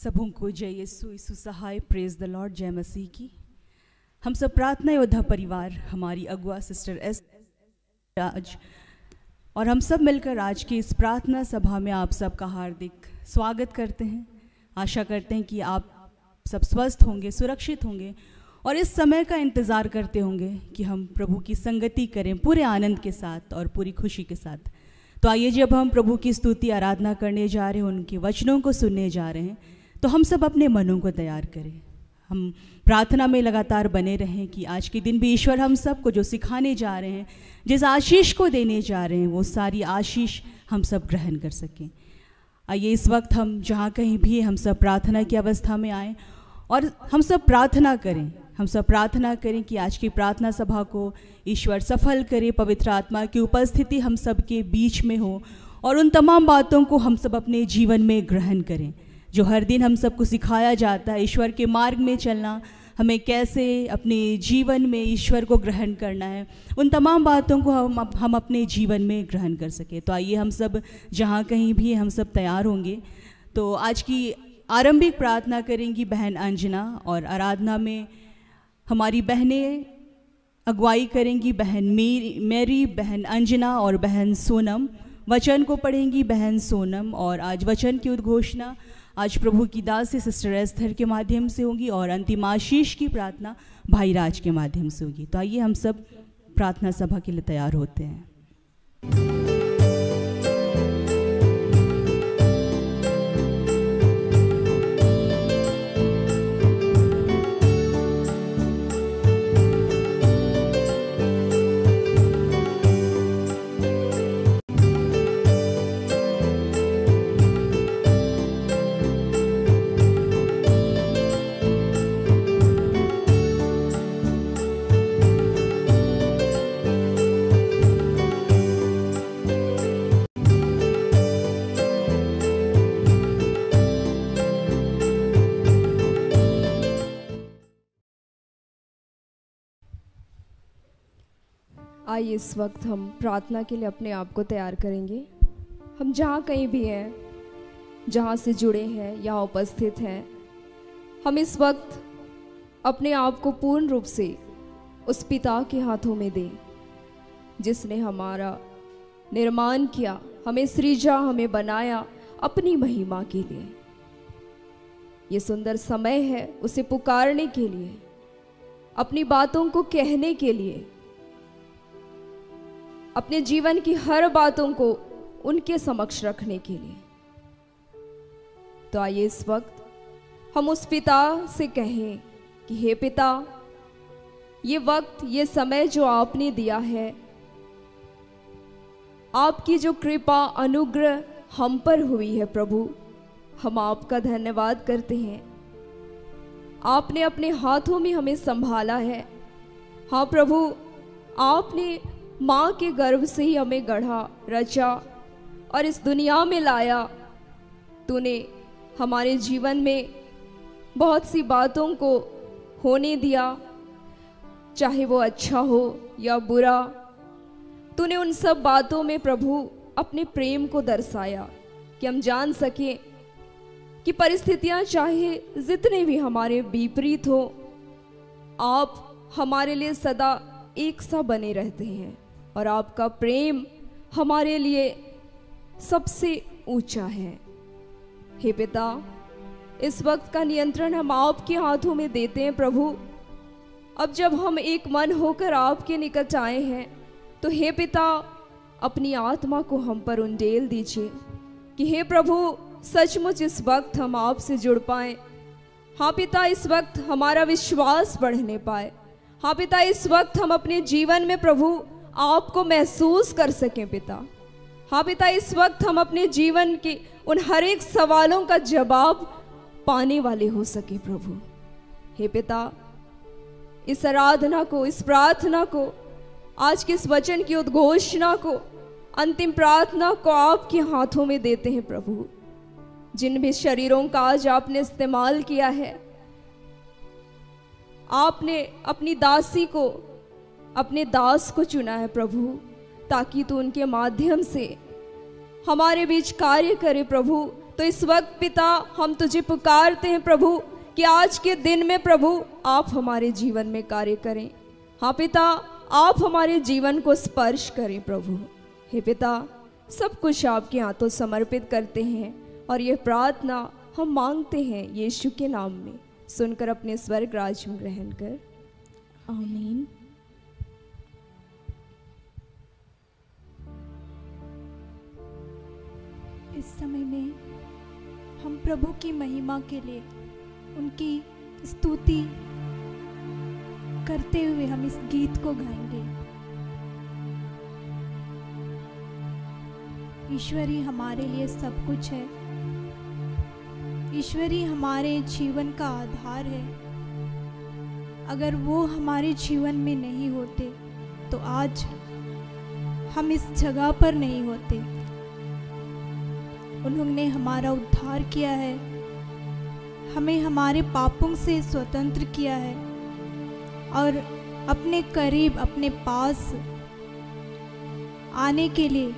सबों को जय यीशु यीशु सहाय। Praise the lord. जय मसीह की। हम सब प्रार्थना योद्धा परिवार, हमारी अगुआ सिस्टर एस राज और हम सब मिलकर आज की इस प्रार्थना सभा में आप सबका हार्दिक स्वागत करते हैं। आशा करते हैं कि आप सब स्वस्थ होंगे, सुरक्षित होंगे और इस समय का इंतज़ार करते होंगे कि हम प्रभु की संगति करें पूरे आनंद के साथ और पूरी खुशी के साथ। तो आइए, जब हम प्रभु की स्तुति आराधना करने जा रहे हैं, उनके वचनों को सुनने जा रहे हैं, तो हम सब अपने मनों को तैयार करें। हम प्रार्थना में लगातार बने रहें कि आज के दिन भी ईश्वर हम सबको जो सिखाने जा रहे हैं, जिस आशीष को देने जा रहे हैं, वो सारी आशीष हम सब ग्रहण कर सकें। आइए, इस वक्त हम जहाँ कहीं भी हम सब प्रार्थना की अवस्था में आएँ और हम सब प्रार्थना करें। हम सब प्रार्थना करें कि आज की प्रार्थना सभा को ईश्वर सफल करे, पवित्र आत्मा की उपस्थिति हम सब के बीच में हो और उन तमाम बातों को हम सब अपने जीवन में ग्रहण करें जो हर दिन हम सबको सिखाया जाता है। ईश्वर के मार्ग में चलना, हमें कैसे अपने जीवन में ईश्वर को ग्रहण करना है, उन तमाम बातों को हम अपने जीवन में ग्रहण कर सकें। तो आइए, हम सब जहाँ कहीं भी हम सब तैयार होंगे। तो आज की आरंभिक प्रार्थना करेंगी बहन अंजना और आराधना में हमारी बहनें अगुवाई करेंगी, बहन मेरी, बहन अंजना और बहन सोनम। वचन को पढ़ेंगी बहन सोनम और आज वचन की उद्घोषणा आज प्रभु की दासी सिस्टर एस्थर के माध्यम से होगी और अंतिम आशीष की प्रार्थना भाई राज के माध्यम से होगी। तो आइए, हम सब प्रार्थना सभा के लिए तैयार होते हैं। आइए, इस वक्त हम प्रार्थना के लिए अपने आप को तैयार करेंगे। हम जहाँ कहीं भी हैं, जहाँ से जुड़े हैं, यहाँ उपस्थित हैं, हम इस वक्त अपने आप को पूर्ण रूप से उस पिता के हाथों में दें जिसने हमारा निर्माण किया, हमें सृजा, हमें बनाया अपनी महिमा के लिए। ये सुंदर समय है उसे पुकारने के लिए, अपनी बातों को कहने के लिए, अपने जीवन की हर बातों को उनके समक्ष रखने के लिए। तो आइए, इस वक्त हम उस पिता से कहें कि हे पिता, ये वक्त, ये समय जो आपने दिया है, आपकी जो कृपा अनुग्रह हम पर हुई है प्रभु, हम आपका धन्यवाद करते हैं। आपने अपने हाथों में हमें संभाला है। हाँ प्रभु, आपने माँ के गर्भ से ही हमें गढ़ा, रचा और इस दुनिया में लाया। तूने हमारे जीवन में बहुत सी बातों को होने दिया, चाहे वो अच्छा हो या बुरा। तूने उन सब बातों में प्रभु अपने प्रेम को दर्शाया कि हम जान सकें कि परिस्थितियाँ चाहे जितने भी हमारे विपरीत हो, आप हमारे लिए सदा एक सा बने रहते हैं और आपका प्रेम हमारे लिए सबसे ऊंचा है। हे पिता, इस वक्त का नियंत्रण हम आपके हाथों में देते हैं प्रभु। अब जब हम एक मन होकर आपके निकट आए हैं, तो हे पिता, अपनी आत्मा को हम पर उंडेल दीजिए कि हे प्रभु, सचमुच इस वक्त हम आपसे जुड़ पाएं। हाँ पिता, इस वक्त हमारा विश्वास बढ़ने पाए। हाँ पिता, इस वक्त हम अपने जीवन में प्रभु आपको महसूस कर सकें पिता। हाँ पिता, इस वक्त हम अपने जीवन के उन हर एक सवालों का जवाब पाने वाले हो सके प्रभु। हे पिता, इस आराधना को, इस प्रार्थना को, आज के इस वचन की उद्घोषणा को, अंतिम प्रार्थना को आपके हाथों में देते हैं प्रभु। जिन भी शरीरों का आज आपने इस्तेमाल किया है, आपने अपनी दासी को, अपने दास को चुना है प्रभु, ताकि तू उनके माध्यम से हमारे बीच कार्य करे प्रभु, तो इस वक्त पिता हम तुझे पुकारते हैं प्रभु कि आज के दिन में प्रभु आप हमारे जीवन में कार्य करें। हाँ पिता, आप हमारे जीवन को स्पर्श करें प्रभु। हे पिता, सब कुछ आपके हाथों समर्पित करते हैं और ये प्रार्थना हम मांगते हैं यीशु के नाम में, सुनकर अपने स्वर्ग राज में ग्रहण कर, आमीन। इस समय में हम प्रभु की महिमा के लिए उनकी स्तुति करते हुए हम इस गीत को गाएंगे। ईश्वरी हमारे लिए सब कुछ है, ईश्वरी हमारे जीवन का आधार है। अगर वो हमारे जीवन में नहीं होते तो आज हम इस जगह पर नहीं होते। उन्होंने हमारा उद्धार किया है, हमें हमारे पापों से स्वतंत्र किया है और अपने करीब, अपने पास आने के लिए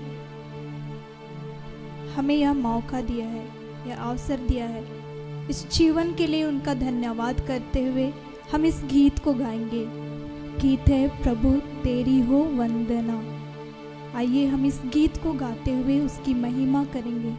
हमें यह मौका दिया है, यह अवसर दिया है। इस जीवन के लिए उनका धन्यवाद करते हुए हम इस गीत को गाएंगे। गीत है प्रभु तेरी हो वंदना। आइए हम इस गीत को गाते हुए उसकी महिमा करेंगे।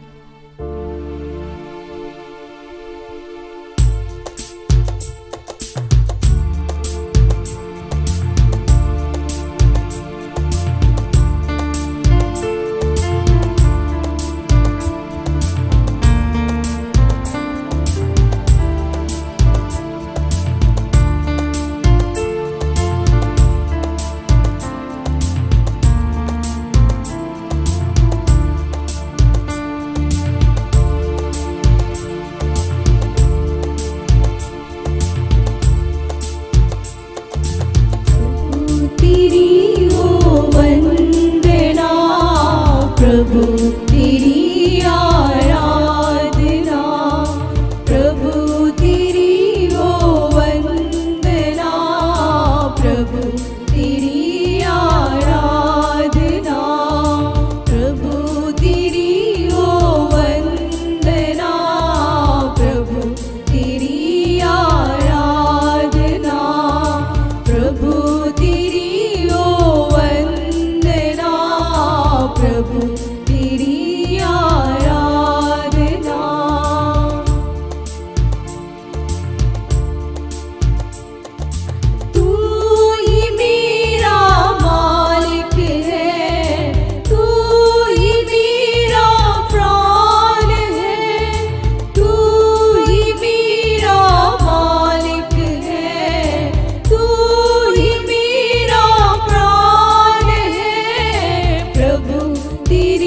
तेरी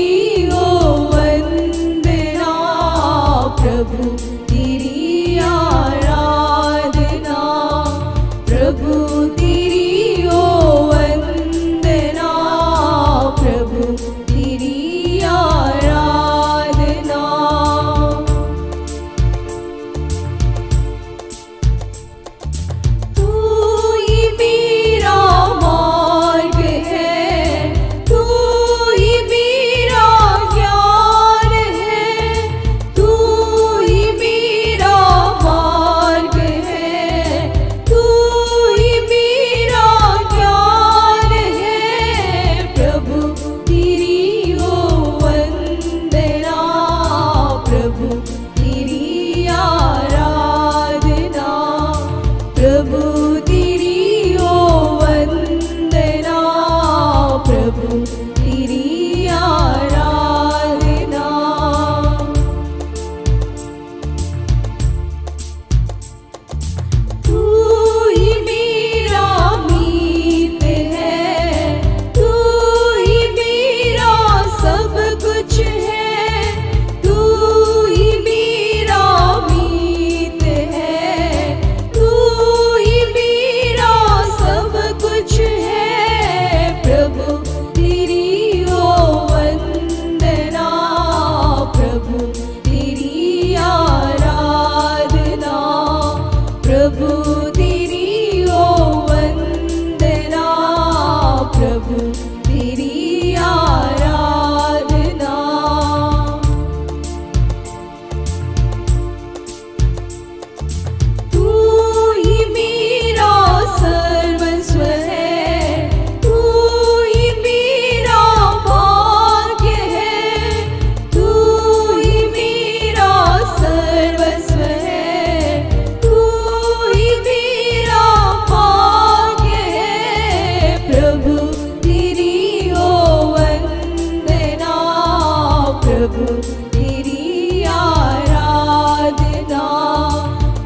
प्रभु तेरी आराधना,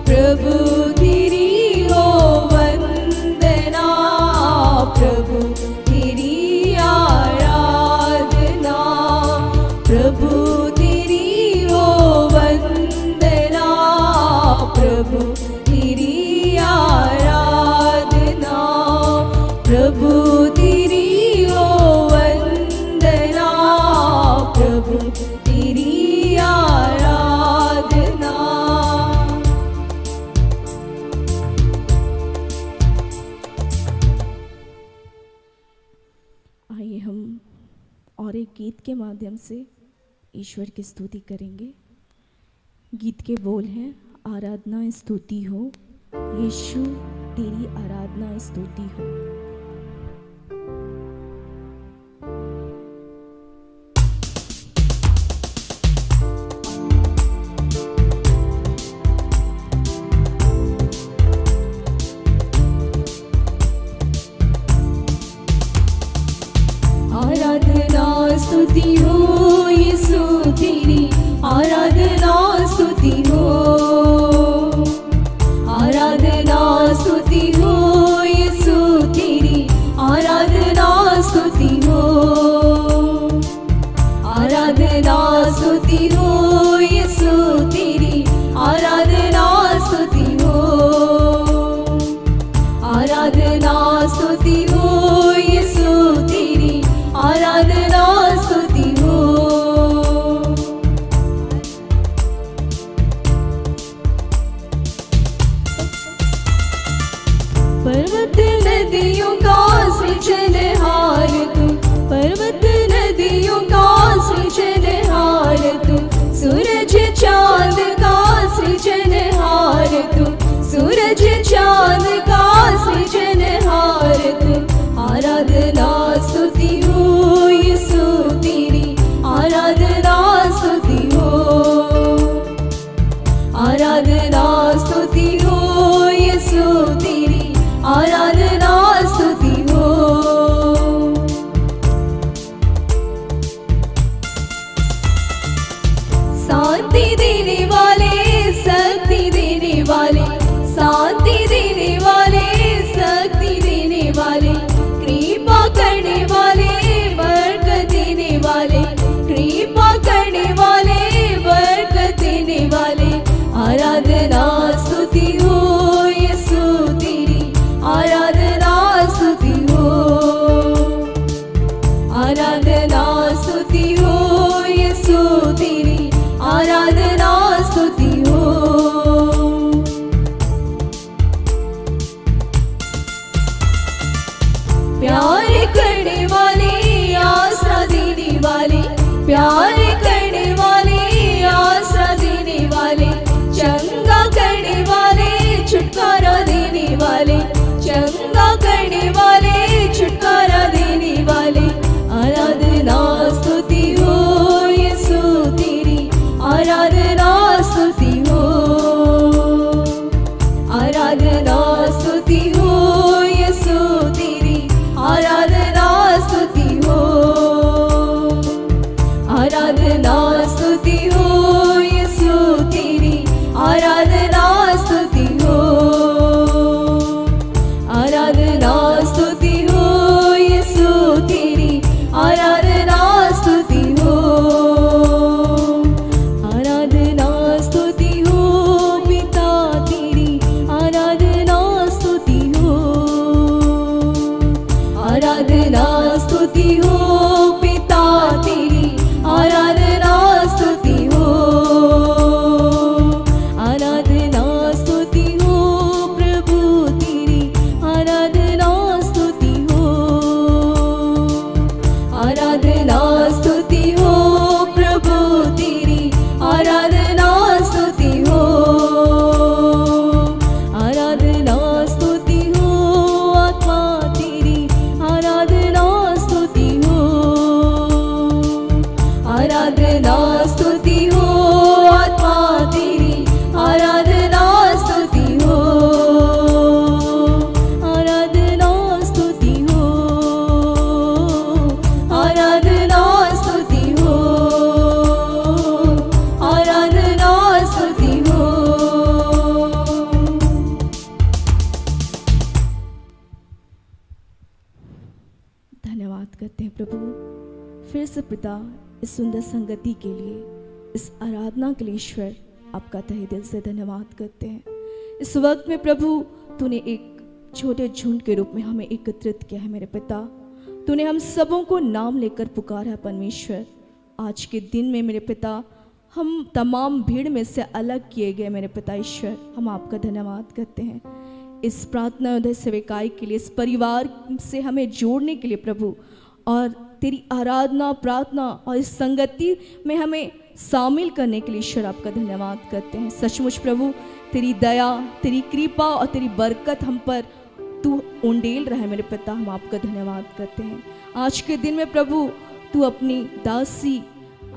प्रभु तेरी हो वंदना, प्रभु तेरी आराधना, प्रभु तेरी हो वंदना, प्रभु तेरी आराधना, प्रभु तेरी हो वंदना, प्रभु तेरी आराधना। आइए हम और एक गीत के माध्यम से ईश्वर की स्तुति करेंगे। गीत के बोल हैं, आराधना स्तुति हो यीशु, तेरी आराधना स्तुति हो। आराधना स्तुति हो यीशु तेरी, आराधना स्तुति हो, आराधना स्तुति हो यीशु तेरी, आराधना स्तुति हो, आराधना स्तुति हो यीशु तेरी, आराधना स्तुति हो, आराधना स्तुति हो यीशु तेरी, आराधना स्तुति हो। पर्वत नदियों का सृजनहार तू, पर्वत नदियों का सृजनहार तू, सूरज चांद का सृजनहार तू, सूरज चांद का सृजनहार तू, आराधना स्तुति हो यीशु तेरी, आराधना स्तुति हो, आराधना स्तुति हो यीशु तेरी, आराधना स्तुति हो। शांति देने वाले, शक्ति देने वाले, शांति देने वाले, शक्ति देने वाले, कृपा करने वाले, बरकत देने वाले, कृपा करने वाले, बरकत देने वाले, आराधना स्तुति हो यीशु तेरी, आराधना स्तुति हो, आराधना स्तुति हो यीशु तेरी, आराधना स्तुति हो। प्यार करने वाले, आसरा देने वाले, प्यार करने वाले, आसरा देने वाले, चंगा करने वाले, छुटकारा देने वाले, चंगा करने वाले, छुटकारा देने वाले, आराधना स्तुति हो यीशु तेरी, आराधना स्तुति हो, आराधना स्तुति हो यीशु तेरी, आराधना स्तुति हो, आराधना स्तुति हो यीशु तेरी, आराधना स्तुति हो, आराधना स्तुति हो यीशु तेरी, आराधना स्तुति हो, आराधना स्तुति हो पिता तेरी, आराधना स्तुति हो, आराधना स्तुति हो पिता तेरी, आराधना स्तुति हो, आराधना स्तुति हो प्रभु तेरी, आराधना स्तुति हो, आराधना स्तुति हो प्रभु तेरी, आराधना स्तुति हो, आराधना स्तुति हो आत्मा तेरी, आराधना स्तुति हो, आराधना स्तुति हो आत्मा तेरी, आराधना स्तुति हो, आराधना स्तुति हो, आराधना स्तुति हो, पिता इस सुंदर संगति के लिए, इस आराधना के लिए ईश्वर आपका तहे दिल से धन्यवाद करते हैं। इस वक्त में प्रभु तूने एक छोटे झुंड के रूप में हमें एकत्रित किया है मेरे पिता। तूने हम सबों को नाम लेकर पुकारा है परमेश्वर। आज के दिन में मेरे पिता हम तमाम भीड़ में से अलग किए गए मेरे पिता ईश्वर, हम आपका धन्यवाद करते हैं इस प्रार्थना उदय सेविकाई के लिए, इस परिवार से हमें जोड़ने के लिए प्रभु, और तेरी आराधना प्रार्थना और इस संगति में हमें शामिल करने के लिए ईश्वर आपका धन्यवाद करते हैं। सचमुच प्रभु तेरी दया, तेरी कृपा और तेरी बरकत हम पर तू उंडेल रहा है मेरे पिता, हम आपका धन्यवाद करते हैं। आज के दिन में प्रभु तू अपनी दासी,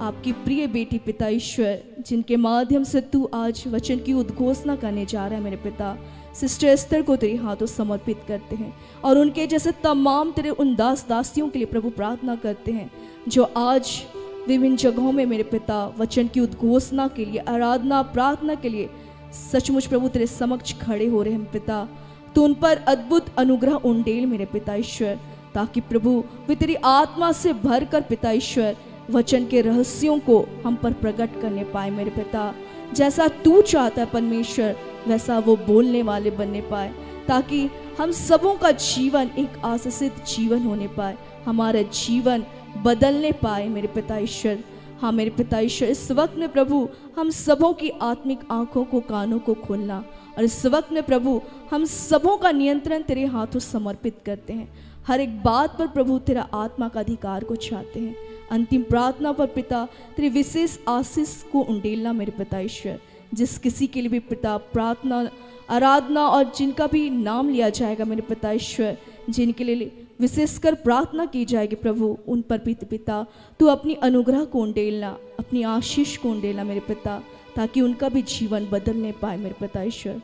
आपकी प्रिय बेटी पिता ईश्वर, जिनके माध्यम से तू आज वचन की उद्घोषणा करने जा रहा है मेरे पिता, सिस्टर एस्थर को तेरे हाथों समर्पित करते हैं और उनके जैसे तमाम तेरे उन दास दासियों के लिए प्रभु प्रार्थना करते हैं जो आज विभिन्न जगहों में मेरे पिता वचन की उद्घोषणा के लिए, आराधना प्रार्थना के लिए सचमुच प्रभु तेरे समक्ष खड़े हो रहे हैं पिता। तो उन पर अद्भुत अनुग्रह उंडेल मेरे पिता ईश्वर, ताकि प्रभु वे तेरी आत्मा से भर कर पिता ईश्वर वचन के रहस्यों को हम पर प्रकट करने पाए मेरे पिता। जैसा तू चाहता है परमेश्वर वैसा वो बोलने वाले बनने पाए, ताकि हम सबों का जीवन एक आशीषित जीवन होने पाए, हमारा जीवन बदलने पाए मेरे पिता ईश्वर। हाँ मेरे पिता ईश्वर, इस वक्त में प्रभु हम सबों की आत्मिक आंखों को, कानों को खोलना, और इस वक्त में प्रभु हम सबों का नियंत्रण तेरे हाथों समर्पित करते हैं। हर एक बात पर प्रभु तेरा आत्मा का अधिकार को चाहते हैं। अंतिम प्रार्थना पर पिता तेरे विशेष आशीष को उंडेलना मेरे पिता ईश्वर। जिस किसी के लिए भी पिता प्रार्थना, आराधना और जिनका भी नाम लिया जाएगा मेरे पिता ईश्वर, जिनके लिए विशेषकर प्रार्थना की जाएगी प्रभु, उन पर भी पिता तू अपनी अनुग्रह को उंडेलना, अपनी आशीष को उंडेलना मेरे पिता, ताकि उनका भी जीवन बदलने पाए मेरे पिता ईश्वर।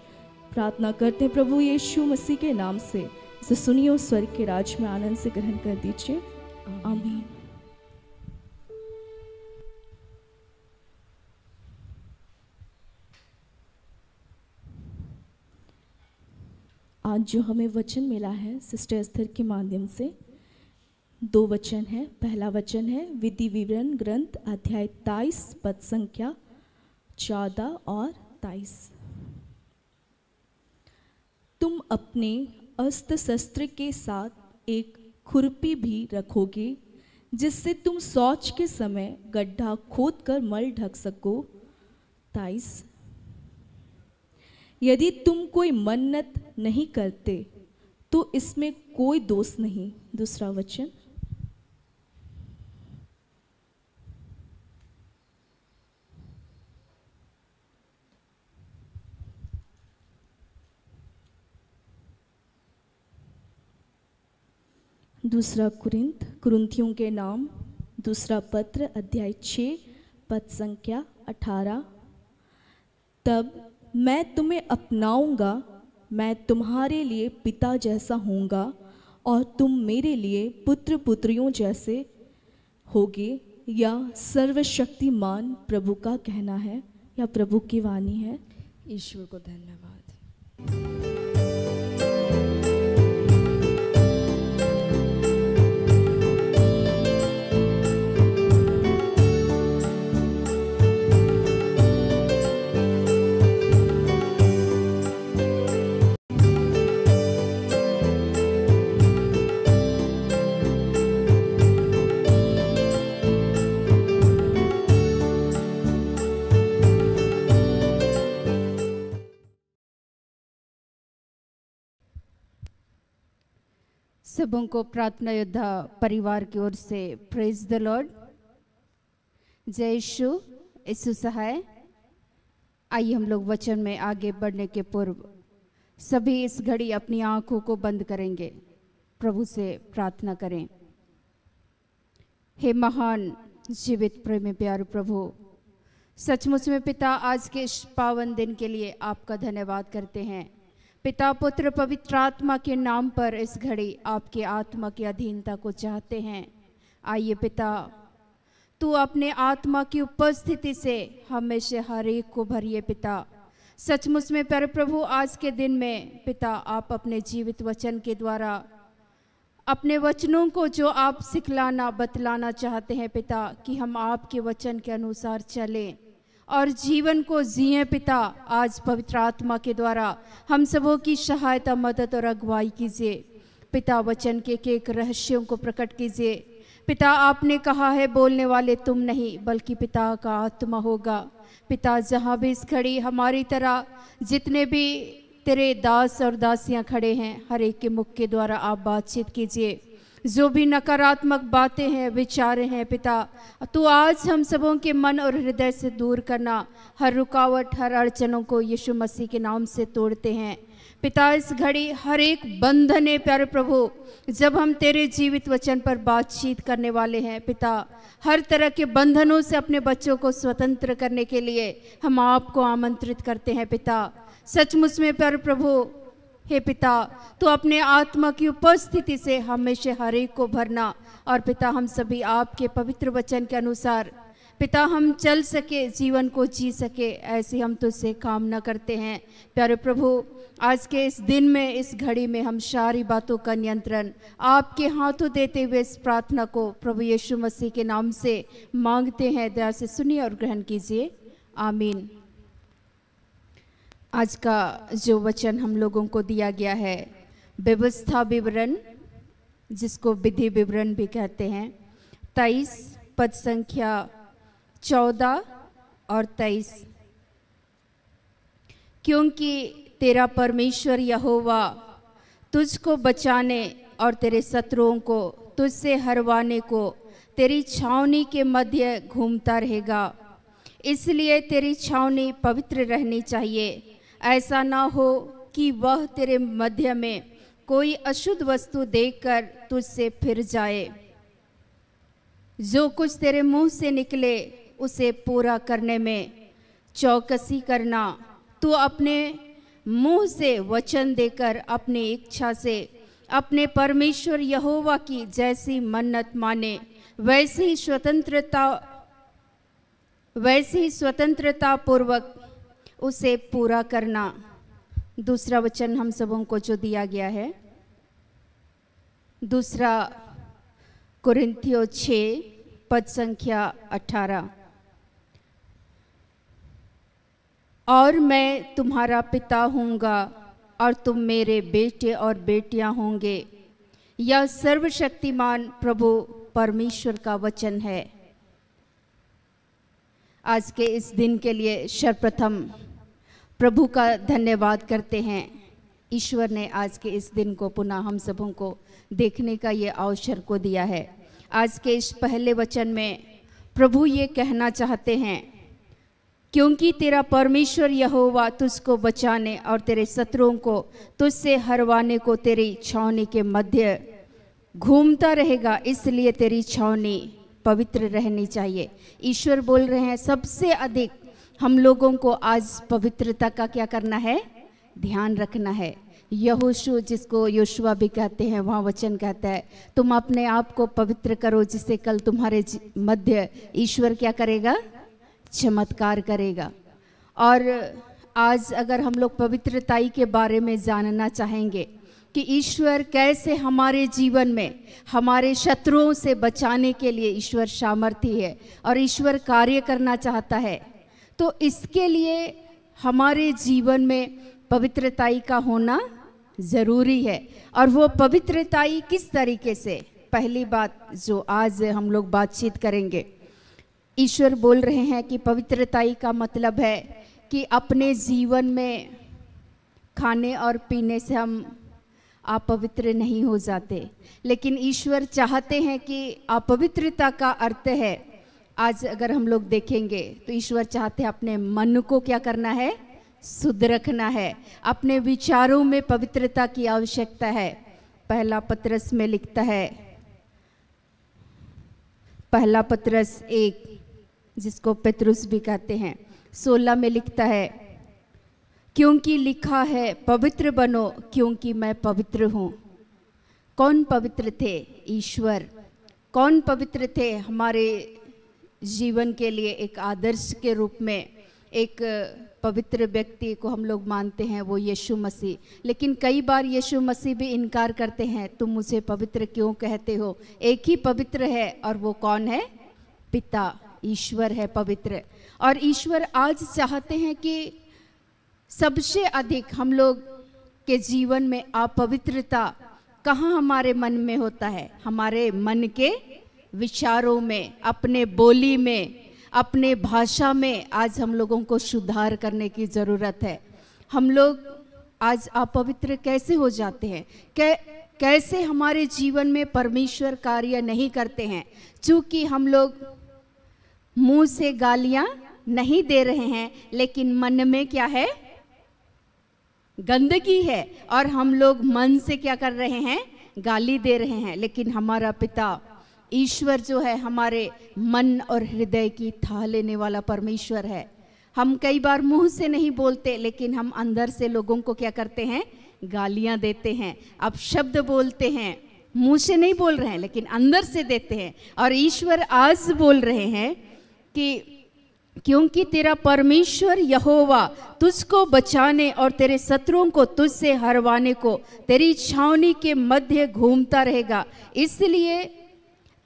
प्रार्थना करते हैं प्रभु यीशु मसीह के नाम से। इसे सुनिए और स्वर्ग के राज में आनंद से ग्रहण कर दीजिए। आमीन। आज जो हमें वचन मिला है सिस्टर एस्थर के माध्यम से, 2 वचन है। पहला वचन है विधि विवरण ग्रंथ अध्याय 23 पद संख्या 14 और 23। तुम अपने अस्त्र शस्त्र के साथ एक खुरपी भी रखोगे, जिससे तुम शौच के समय गड्ढा खोदकर मल ढक सको। 23। यदि तुम कोई मन्नत नहीं करते तो इसमें कोई दोष नहीं। दूसरा वचन, दूसरा कुरिन्थियों के नाम दूसरा पत्र अध्याय 6 पद संख्या 18। तब मैं तुम्हें अपनाऊंगा, मैं तुम्हारे लिए पिता जैसा होऊंगा और तुम मेरे लिए पुत्र पुत्रियों जैसे होगे। या सर्वशक्तिमान प्रभु का कहना है, या प्रभु की वाणी है। ईश्वर को धन्यवाद। सबों को प्रार्थना योद्धा परिवार की ओर से प्रेज द लॉर्ड। जय यीशु सहाय। आइए हम लोग वचन में आगे बढ़ने के पूर्व सभी इस घड़ी अपनी आंखों को बंद करेंगे, प्रभु से प्रार्थना करें। हे महान जीवित प्रेमी प्यारे प्रभु, सचमुच में पिता आज के इस पावन दिन के लिए आपका धन्यवाद करते हैं। पिता पुत्र पवित्र आत्मा के नाम पर इस घड़ी आपके आत्मा की अधीनता को चाहते हैं। आइए पिता, तू अपने आत्मा की उपस्थिति से हमेशा हर एक को भरिए पिता। सचमुच में प्यारे प्रभु, आज के दिन में पिता आप अपने जीवित वचन के द्वारा अपने वचनों को जो आप सिखलाना बतलाना चाहते हैं पिता, कि हम आपके वचन के अनुसार चलें और जीवन को जिए पिता। आज पवित्र आत्मा के द्वारा हम सबों की सहायता, मदद और अगुवाई कीजिए पिता। वचन के एक रहस्यों को प्रकट कीजिए पिता। आपने कहा है बोलने वाले तुम नहीं बल्कि पिता का आत्मा होगा पिता। जहाँ भी इस घड़ी हमारी तरह जितने भी तेरे दास और दासियाँ खड़े हैं, हर एक के मुख के द्वारा आप बातचीत कीजिए। जो भी नकारात्मक बातें हैं, विचारें हैं पिता, तो आज हम सबों के मन और हृदय से दूर करना। हर रुकावट, हर अड़चनों को यीशु मसीह के नाम से तोड़ते हैं पिता। इस घड़ी हर एक बंधन है प्यारे प्रभु, जब हम तेरे जीवित वचन पर बातचीत करने वाले हैं पिता, हर तरह के बंधनों से अपने बच्चों को स्वतंत्र करने के लिए हम आपको आमंत्रित करते हैं पिता। सचमुच में प्यारे प्रभु हे पिता, तो अपने आत्मा की उपस्थिति से हमेशा हर एक को भरना। और पिता हम सभी आपके पवित्र वचन के अनुसार पिता हम चल सके, जीवन को जी सके, ऐसी हम तुझसे कामना करते हैं प्यारे प्रभु। आज के इस दिन में, इस घड़ी में हम सारी बातों का नियंत्रण आपके हाथों देते हुए इस प्रार्थना को प्रभु यीशु मसीह के नाम से मांगते हैं। दया से सुनिए और ग्रहण कीजिए, आमीन। आज का जो वचन हम लोगों को दिया गया है, व्यवस्था विवरण, जिसको विधि विवरण भी कहते हैं, 23 पद संख्या 14 और 23। क्योंकि तेरा परमेश्वर यहोवा तुझको बचाने और तेरे शत्रुओं को तुझसे हरवाने को तेरी छावनी के मध्य घूमता रहेगा। इसलिए तेरी छावनी पवित्र रहनी चाहिए। ऐसा ना हो कि वह तेरे मध्य में कोई अशुद्ध वस्तु देखकर तुझसे फिर जाए। जो कुछ तेरे मुंह से निकले उसे पूरा करने में चौकसी करना। तू अपने मुंह से वचन देकर अपनी इच्छा से अपने परमेश्वर यहोवा की जैसी मन्नत माने, वैसी स्वतंत्रता पूर्वक उसे पूरा करना। दूसरा वचन हम सबों को जो दिया गया है, 2 कुरिन्थियों 6 पद संख्या 18। और मैं तुम्हारा पिता होऊंगा और तुम मेरे बेटे और बेटियां होंगे। यह सर्वशक्तिमान प्रभु परमेश्वर का वचन है। आज के इस दिन के लिए सर्वप्रथम प्रभु का धन्यवाद करते हैं। ईश्वर ने आज के इस दिन को पुनः हम सबों को देखने का ये अवसर को दिया है। आज के इस पहले वचन में प्रभु ये कहना चाहते हैं, क्योंकि तेरा परमेश्वर यहोवा तुझको बचाने और तेरे शत्रुओं को तुझसे हरवाने को तेरी छावनी के मध्य घूमता रहेगा, इसलिए तेरी छावनी पवित्र रहनी चाहिए। ईश्वर बोल रहे हैं सबसे अधिक हम लोगों को आज पवित्रता का क्या करना है, ध्यान रखना है। यहोशू, जिसको योशुआ भी कहते हैं, वहाँ वचन कहता है तुम अपने आप को पवित्र करो, जिससे कल तुम्हारे मध्य ईश्वर क्या करेगा, चमत्कार करेगा। और आज अगर हम लोग पवित्रताई के बारे में जानना चाहेंगे कि ईश्वर कैसे हमारे जीवन में हमारे शत्रुओं से बचाने के लिए ईश्वर सामर्थी है और ईश्वर कार्य करना चाहता है, तो इसके लिए हमारे जीवन में पवित्रताई का होना ज़रूरी है। और वो पवित्रताई किस तरीके से, पहली बात जो आज हम लोग बातचीत करेंगे, ईश्वर बोल रहे हैं कि पवित्रताई का मतलब है कि अपने जीवन में खाने और पीने से हम अपवित्र नहीं हो जाते, लेकिन ईश्वर चाहते हैं कि अपवित्रता का अर्थ है, आज अगर हम लोग देखेंगे तो ईश्वर चाहते हैं अपने मन को क्या करना है, शुद्ध रखना है। अपने विचारों में पवित्रता की आवश्यकता है। पहला पत्रस में लिखता है, पहला पत्रस 1, जिसको पेतरुस भी कहते हैं, 16 में लिखता है, क्योंकि लिखा है पवित्र बनो क्योंकि मैं पवित्र हूँ। कौन पवित्र थे? ईश्वर। कौन पवित्र थे? हमारे जीवन के लिए एक आदर्श के रूप में एक पवित्र व्यक्ति को हम लोग मानते हैं, वो यीशु मसीह। लेकिन कई बार यीशु मसीह भी इनकार करते हैं, तुम मुझे पवित्र क्यों कहते हो? एक ही पवित्र है और वो कौन है? पिता, ईश्वर है पवित्र। और ईश्वर आज चाहते हैं कि सबसे अधिक हम लोग के जीवन में अपवित्रता कहाँ हमारे मन में होता है? हमारे मन के विचारों में, अपने बोली में, अपने भाषा में आज हम लोगों को सुधार करने की ज़रूरत है। हम लोग आज अपवित्र कैसे हो जाते हैं? कैसे हमारे जीवन में परमेश्वर कार्य नहीं करते हैं? चूँकि हम लोग मुंह से गालियाँ नहीं दे रहे हैं, लेकिन मन में क्या है? गंदगी है। और हम लोग मन से क्या कर रहे हैं? गाली दे रहे हैं। लेकिन हमारा पिता ईश्वर जो है, हमारे मन और हृदय की थाह लेने वाला परमेश्वर है। हम कई बार मुंह से नहीं बोलते, लेकिन हम अंदर से लोगों को क्या करते हैं? गालियां देते हैं, अपशब्द बोलते हैं। मुंह से नहीं बोल रहे हैं, लेकिन अंदर से देते हैं। और ईश्वर आज बोल रहे हैं कि क्योंकि तेरा परमेश्वर यहोवा तुझको बचाने और तेरे शत्रुओं को तुझसे हरवाने को तेरी छावनी के मध्य घूमता रहेगा, इसलिए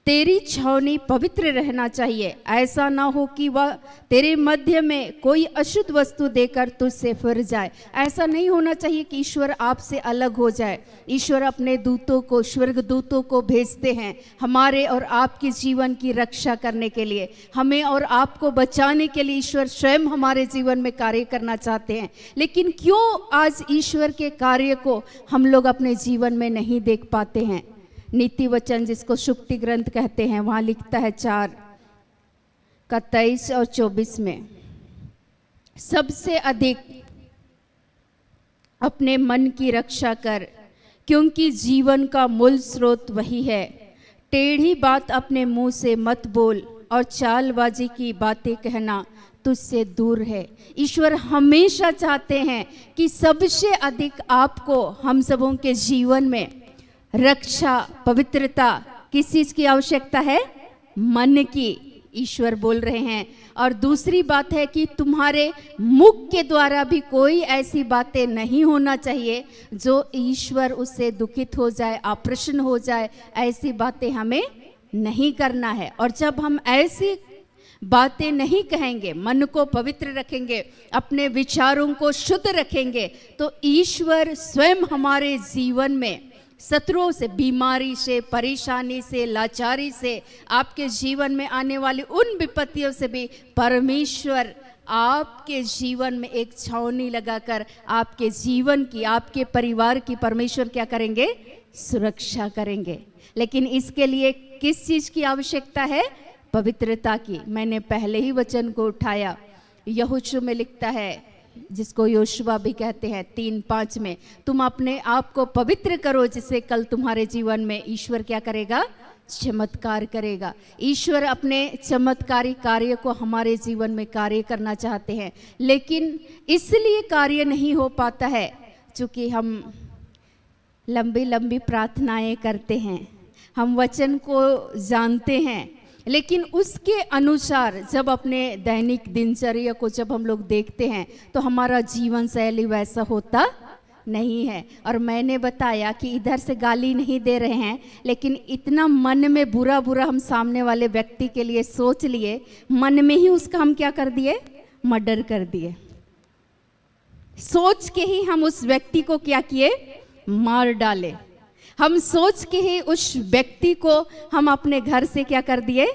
तेरी छावनी पवित्र रहना चाहिए। ऐसा ना हो कि वह तेरे मध्य में कोई अशुद्ध वस्तु देकर तुझसे फिर जाए। ऐसा नहीं होना चाहिए कि ईश्वर आपसे अलग हो जाए। ईश्वर अपने दूतों को, स्वर्ग दूतों को भेजते हैं हमारे और आपके जीवन की रक्षा करने के लिए। हमें और आपको बचाने के लिए ईश्वर स्वयं हमारे जीवन में कार्य करना चाहते हैं। लेकिन क्यों आज ईश्वर के कार्य को हम लोग अपने जीवन में नहीं देख पाते हैं? नीति वचन, जिसको शुक्ति ग्रंथ कहते हैं, वहाँ लिखता है 4:23 और 24 में, सबसे अधिक अपने मन की रक्षा कर, क्योंकि जीवन का मूल स्रोत वही है। टेढ़ी बात अपने मुंह से मत बोल और चालबाजी की बातें कहना तुझसे दूर है। ईश्वर हमेशा चाहते हैं कि सबसे अधिक आपको, हम सबों के जीवन में रक्षा, पवित्रता, किस चीज़ की आवश्यकता है? मन की, ईश्वर बोल रहे हैं। और दूसरी बात है कि तुम्हारे मुख के द्वारा भी कोई ऐसी बातें नहीं होना चाहिए जो ईश्वर उससे दुखित हो जाए, अप्रसन्न हो जाए। ऐसी बातें हमें नहीं करना है। और जब हम ऐसी बातें नहीं कहेंगे, मन को पवित्र रखेंगे, अपने विचारों को शुद्ध रखेंगे, तो ईश्वर स्वयं हमारे जीवन में शत्रुओं से, बीमारी से, परेशानी से, लाचारी से, आपके जीवन में आने वाली उन विपत्तियों से भी परमेश्वर आपके जीवन में एक छावनी लगाकर आपके जीवन की, आपके परिवार की परमेश्वर क्या करेंगे? सुरक्षा करेंगे। लेकिन इसके लिए किस चीज़ की आवश्यकता है? पवित्रता की। मैंने पहले ही वचन को उठाया, यहोशू में लिखता है, जिसको योशुआ भी कहते हैं, 3:5 में, तुम अपने आप को पवित्र करो, जिससे कल तुम्हारे जीवन में ईश्वर क्या करेगा? चमत्कार करेगा। ईश्वर अपने चमत्कारी कार्य को हमारे जीवन में कार्य करना चाहते हैं, लेकिन इसलिए कार्य नहीं हो पाता है क्योंकि हम लंबी लंबी प्रार्थनाएं करते हैं, हम वचन को जानते हैं, लेकिन उसके अनुसार जब अपने दैनिक दिनचर्या को जब हम लोग देखते हैं तो हमारा जीवन शैली वैसा होता नहीं है। और मैंने बताया कि इधर से गाली नहीं दे रहे हैं, लेकिन इतना मन में बुरा बुरा हम सामने वाले व्यक्ति के लिए सोच लिए, मन में ही उसका हम क्या कर दिए? मर्डर कर दिए। सोच के ही हम उस व्यक्ति को क्या किए? मार डाले। हम सोच के ही उस व्यक्ति को हम अपने घर से क्या कर दिए?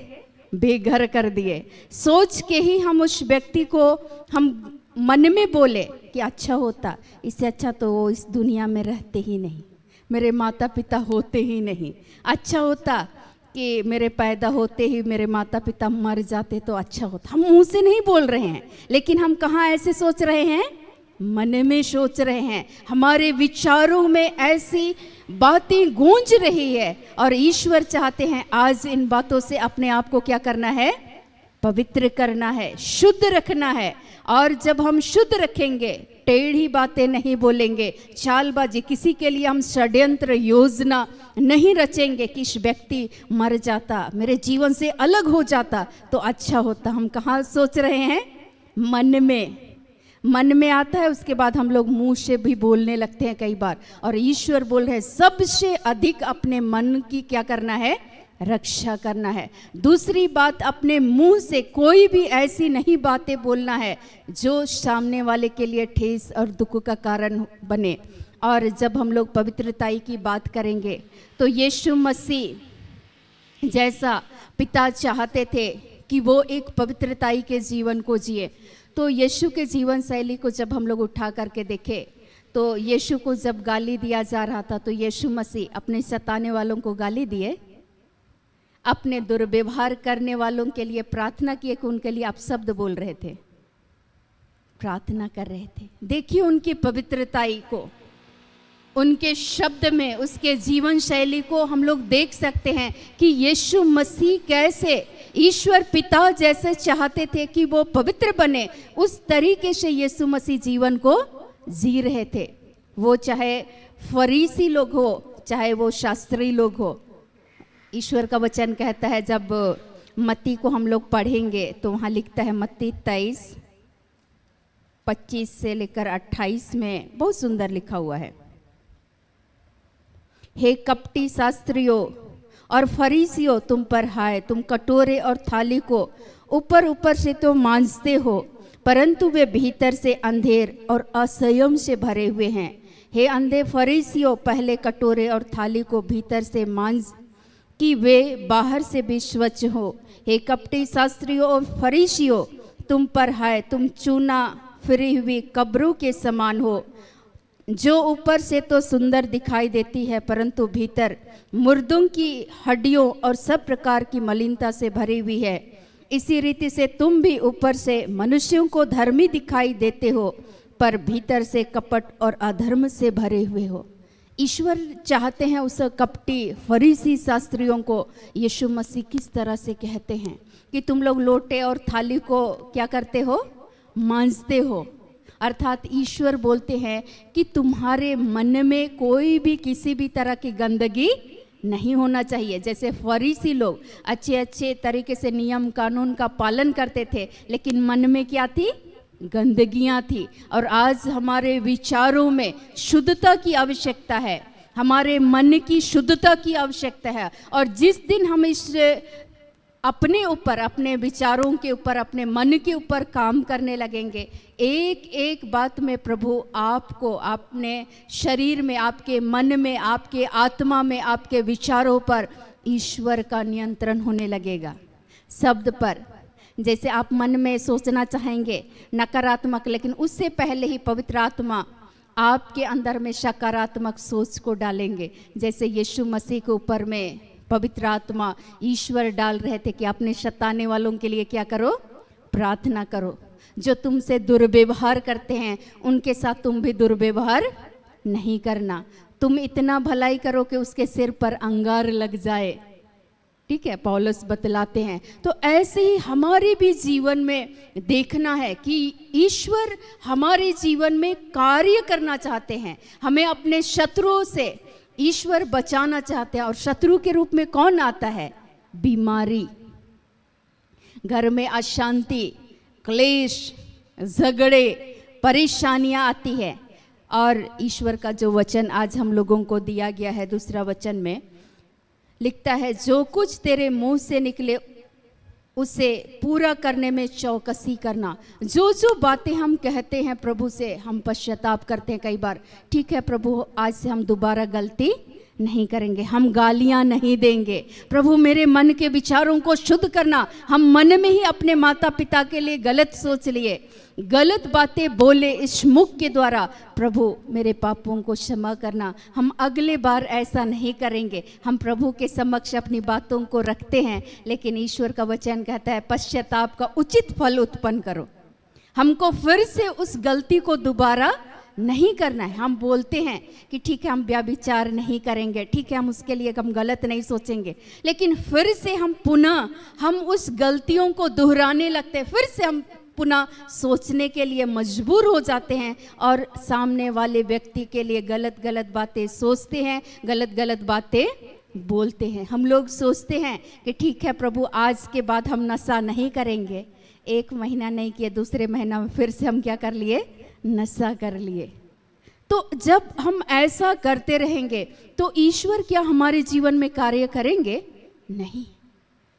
बेघर कर दिए। सोच के ही हम उस व्यक्ति को हम मन में बोले कि अच्छा होता, इससे अच्छा तो वो इस दुनिया में रहते ही नहीं, मेरे माता पिता होते ही नहीं, अच्छा होता कि मेरे पैदा होते ही मेरे माता पिता मर जाते तो अच्छा होता। हम मुंह से नहीं बोल रहे हैं, लेकिन हम कहाँ ऐसे सोच रहे हैं? मन में सोच रहे हैं। हमारे विचारों में ऐसी बातें गूंज रही है और ईश्वर चाहते हैं आज इन बातों से अपने आप को क्या करना है? पवित्र करना है, शुद्ध रखना है। और जब हम शुद्ध रखेंगे, टेढ़ी बातें नहीं बोलेंगे, चालबाजी, किसी के लिए हम षड्यंत्र योजना नहीं रचेंगे कि इस व्यक्ति मर जाता, मेरे जीवन से अलग हो जाता तो अच्छा होता। हम कहाँ सोच रहे हैं? मन में आता है, उसके बाद हम लोग मुंह से भी बोलने लगते हैं कई बार। और ईश्वर बोल रहे हैं सबसे अधिक अपने मन की क्या करना है, रक्षा करना है। दूसरी बात, अपने मुंह से कोई भी ऐसी नहीं बातें बोलना है जो सामने वाले के लिए ठेस और दुख का कारण बने। और जब हम लोग पवित्रताई की बात करेंगे तो यीशु मसीह जैसा पिता चाहते थे कि वो एक पवित्रताई के जीवन को जिए, तो यीशु के जीवन शैली को जब हम लोग उठा करके देखें तो यीशु को जब गाली दिया जा रहा था तो यीशु मसीह अपने सताने वालों को गाली दिए, अपने दुर्व्यवहार करने वालों के लिए प्रार्थना किए कि उनके लिए आप शब्द बोल रहे थे, प्रार्थना कर रहे थे। देखिए उनकी पवित्रताई को, उनके शब्द में, उसके जीवन शैली को हम लोग देख सकते हैं कि यीशु मसीह कैसे ईश्वर पिता जैसे चाहते थे कि वो पवित्र बने, उस तरीके से यीशु मसीह जीवन को जी रहे थे। वो चाहे फरीसी लोग हो, चाहे वो शास्त्री लोग हो। ईश्वर का वचन कहता है, जब मत्ती को हम लोग पढ़ेंगे तो वहाँ लिखता है, मत्ती 23:25 से लेकर 28 में बहुत सुंदर लिखा हुआ है, हे कपटी शास्त्रियों और फरीसियों, तुम पर हाय, तुम कटोरे और थाली को ऊपर से तो मांजते हो, परंतु वे भीतर से अंधेर और असंयम से भरे हुए हैं। हे अंधे फरीसियों, पहले कटोरे और थाली को भीतर से मांज कि वे बाहर से भी स्वच्छ हो। हे कपटी शास्त्रियों और फरीसियों, तुम पर हाय, तुम चूना फिरी हुई कब्रों के समान हो, जो ऊपर से तो सुंदर दिखाई देती है परंतु भीतर मुर्दों की हड्डियों और सब प्रकार की मलिनता से भरी हुई है। इसी रीति से तुम भी ऊपर से मनुष्यों को धर्मी दिखाई देते हो पर भीतर से कपट और अधर्म से भरे हुए हो। ईश्वर चाहते हैं उस कपटी फरीसी शास्त्रियों को यीशु मसीह किस तरह से कहते हैं कि तुम लोग लोटे और थाली को क्या करते हो, मांजते हो। अर्थात ईश्वर बोलते हैं कि तुम्हारे मन में कोई भी किसी भी तरह की गंदगी नहीं होना चाहिए। जैसे फरीसी लोग अच्छे तरीके से नियम कानून का पालन करते थे, लेकिन मन में क्या थी, गंदगियां थी। और आज हमारे विचारों में शुद्धता की आवश्यकता है, हमारे मन की शुद्धता की आवश्यकता है। और जिस दिन हम इस अपने ऊपर, अपने विचारों के ऊपर, अपने मन के ऊपर काम करने लगेंगे, एक एक बात में प्रभु आपको, अपने शरीर में, आपके मन में, आपके आत्मा में, आपके विचारों पर ईश्वर का नियंत्रण होने लगेगा। शब्द पर जैसे आप मन में सोचना चाहेंगे नकारात्मक, लेकिन उससे पहले ही पवित्र आत्मा आपके अंदर में सकारात्मक सोच को डालेंगे। जैसे यीशु मसीह के ऊपर में पवित्र आत्मा ईश्वर डाल रहे थे कि अपने सताने वालों के लिए क्या करो, प्रार्थना करो। जो तुमसे दुर्व्यवहार करते हैं उनके साथ तुम भी दुर्व्यवहार नहीं करना। तुम इतना भलाई करो कि उसके सिर पर अंगार लग जाए। ठीक है, पौलुस बतलाते हैं। तो ऐसे ही हमारे भी जीवन में देखना है कि ईश्वर हमारे जीवन में कार्य करना चाहते हैं। हमें अपने शत्रुओं से ईश्वर बचाना चाहते हैं। और शत्रु के रूप में कौन आता है, बीमारी, घर में अशांति, क्लेश, झगड़े, परेशानियां आती है। और ईश्वर का जो वचन आज हम लोगों को दिया गया है, दूसरा वचन में लिखता है, जो कुछ तेरे मुंह से निकले उसे पूरा करने में चौकसी करना। जो जो बातें हम कहते हैं प्रभु से, हम पश्चाताप करते हैं कई बार, ठीक है प्रभु आज से हम दोबारा गलती नहीं करेंगे, हम गालियां नहीं देंगे। प्रभु मेरे मन के विचारों को शुद्ध करना। हम मन में ही अपने माता पिता के लिए गलत सोच लिए, गलत बातें बोले इस मुख के द्वारा, प्रभु मेरे पापों को क्षमा करना। हम अगले बार ऐसा नहीं करेंगे। हम प्रभु के समक्ष अपनी बातों को रखते हैं, लेकिन ईश्वर का वचन कहता है पश्चाताप का उचित फल उत्पन्न करो। हमको फिर से उस गलती को दोबारा नहीं करना है। हम बोलते हैं कि ठीक है हम व्यभिचार नहीं करेंगे, ठीक है हम उसके लिए हम गलत नहीं सोचेंगे, लेकिन फिर से हम पुनः हम उस गलतियों को दोहराने लगते हैं। फिर से हम पुनः सोचने के लिए मजबूर हो जाते हैं और सामने वाले व्यक्ति के लिए गलत गलत बातें सोचते हैं, गलत गलत बातें बोलते हैं। हम लोग सोचते हैं कि ठीक है प्रभु आज के बाद हम नशा नहीं करेंगे, 1 महीना नहीं किए, दूसरे महीना में फिर से हम क्या कर लिए, नशा कर लिए। तो जब हम ऐसा करते रहेंगे तो ईश्वर क्या हमारे जीवन में कार्य करेंगे? नहीं।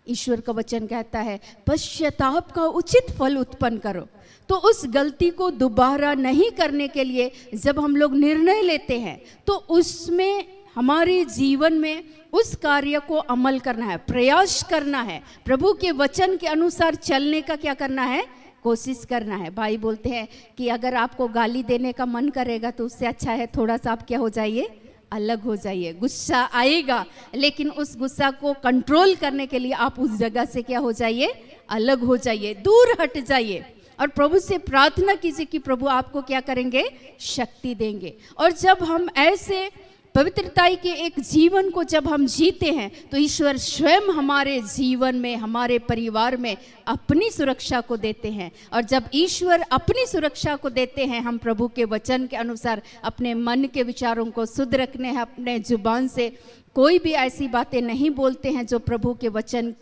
ईश्वर का वचन कहता है पश्चाताप का उचित फल उत्पन्न करो। तो उस गलती को दोबारा नहीं करने के लिए जब हम लोग निर्णय लेते हैं तो उसमें हमारे जीवन में उस कार्य को अमल करना है, प्रयास करना है, प्रभु के वचन के अनुसार चलने का क्या करना है, कोशिश करना है। भाई बोलते हैं कि अगर आपको गाली देने का मन करेगा तो उससे अच्छा है थोड़ा सा आप क्या हो जाइए, अलग हो जाइए। गुस्सा आएगा लेकिन उस गुस्सा को कंट्रोल करने के लिए आप उस जगह से क्या हो जाइए, अलग हो जाइए, दूर हट जाइए और प्रभु से प्रार्थना कीजिए कि प्रभु आपको क्या करेंगे, शक्ति देंगे। और जब हम ऐसे पवित्रताई के एक जीवन को जब हम जीते हैं तो ईश्वर स्वयं हमारे जीवन में, हमारे परिवार में अपनी सुरक्षा को देते हैं। और जब ईश्वर अपनी सुरक्षा को देते हैं, हम प्रभु के वचन के अनुसार अपने मन के विचारों को शुद्ध रखने हैं, अपने जुबान से कोई भी ऐसी बातें नहीं बोलते हैं जो प्रभु के वचन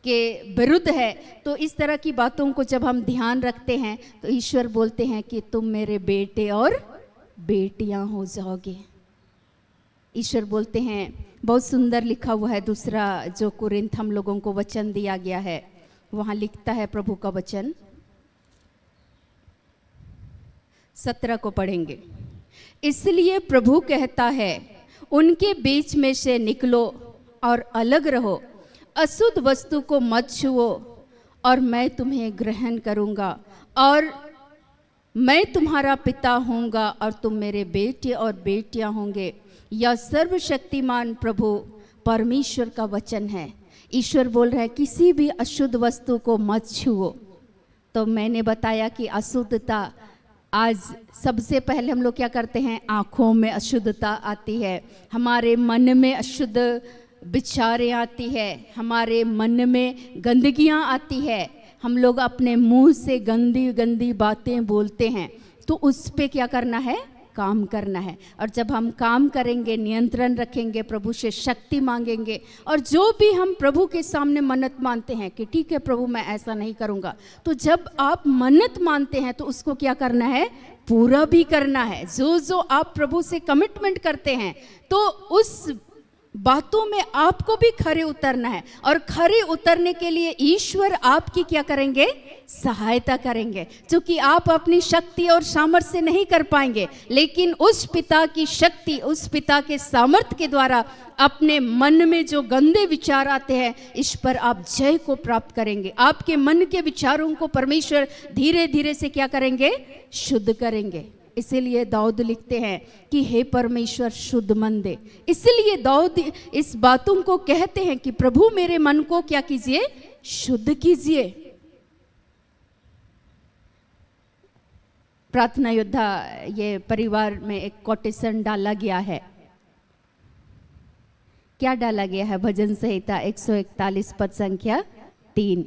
के विरुद्ध है। तो इस तरह की बातों को जब हम ध्यान रखते हैं तो ईश्वर बोलते हैं कि तुम मेरे बेटे और बेटियां हो जाओगे। ईश्वर बोलते हैं, बहुत सुंदर लिखा हुआ है दूसरा जो कुरिन्थ हम लोगों को वचन दिया गया है, वहाँ लिखता है प्रभु का वचन, 17 को पढ़ेंगे। इसलिए प्रभु कहता है उनके बीच में से निकलो और अलग रहो, अशुद्ध वस्तु को मत छुओ और मैं तुम्हें ग्रहण करूँगा और मैं तुम्हारा पिता होऊंगा और तुम मेरे बेटे और बेटियां होंगे। यह सर्वशक्तिमान प्रभु परमेश्वर का वचन है। ईश्वर बोल रहा है किसी भी अशुद्ध वस्तु को मत छुओ। तो मैंने बताया कि अशुद्धता आज सबसे पहले हम लोग क्या करते हैं, आँखों में अशुद्धता आती है, हमारे मन में अशुद्ध विचारें आती है, हमारे मन में गंदगियाँ आती है, हम लोग अपने मुंह से गंदी गंदी बातें बोलते हैं। तो उस पे क्या करना है, काम करना है। और जब हम काम करेंगे, नियंत्रण रखेंगे, प्रभु से शक्ति मांगेंगे और जो भी हम प्रभु के सामने मन्नत मानते हैं कि ठीक है प्रभु मैं ऐसा नहीं करूँगा, तो जब आप मन्नत मानते हैं तो उसको क्या करना है, पूरा भी करना है। जो आप प्रभु से कमिटमेंट करते हैं तो उस बातों में आपको भी खरे उतरना है। और खरे उतरने के लिए ईश्वर आपकी क्या करेंगे, सहायता करेंगे, क्योंकि आप अपनी शक्ति और सामर्थ्य से नहीं कर पाएंगे, लेकिन उस पिता की शक्ति, उस पिता के सामर्थ्य के द्वारा अपने मन में जो गंदे विचार आते हैं इस पर आप जय को प्राप्त करेंगे। आपके मन के विचारों को परमेश्वर धीरे धीरे से क्या करेंगे, शुद्ध करेंगे। इसीलिए दाऊद लिखते हैं कि हे परमेश्वर शुद्ध मन दे। इसलिए दाऊद इस बातों को कहते हैं कि प्रभु मेरे मन को क्या कीजिए, शुद्ध कीजिए। प्रार्थना योद्धा ये परिवार में एक कोटेशन डाला गया है। क्या डाला गया है? भजन संहिता 141 पद संख्या 3।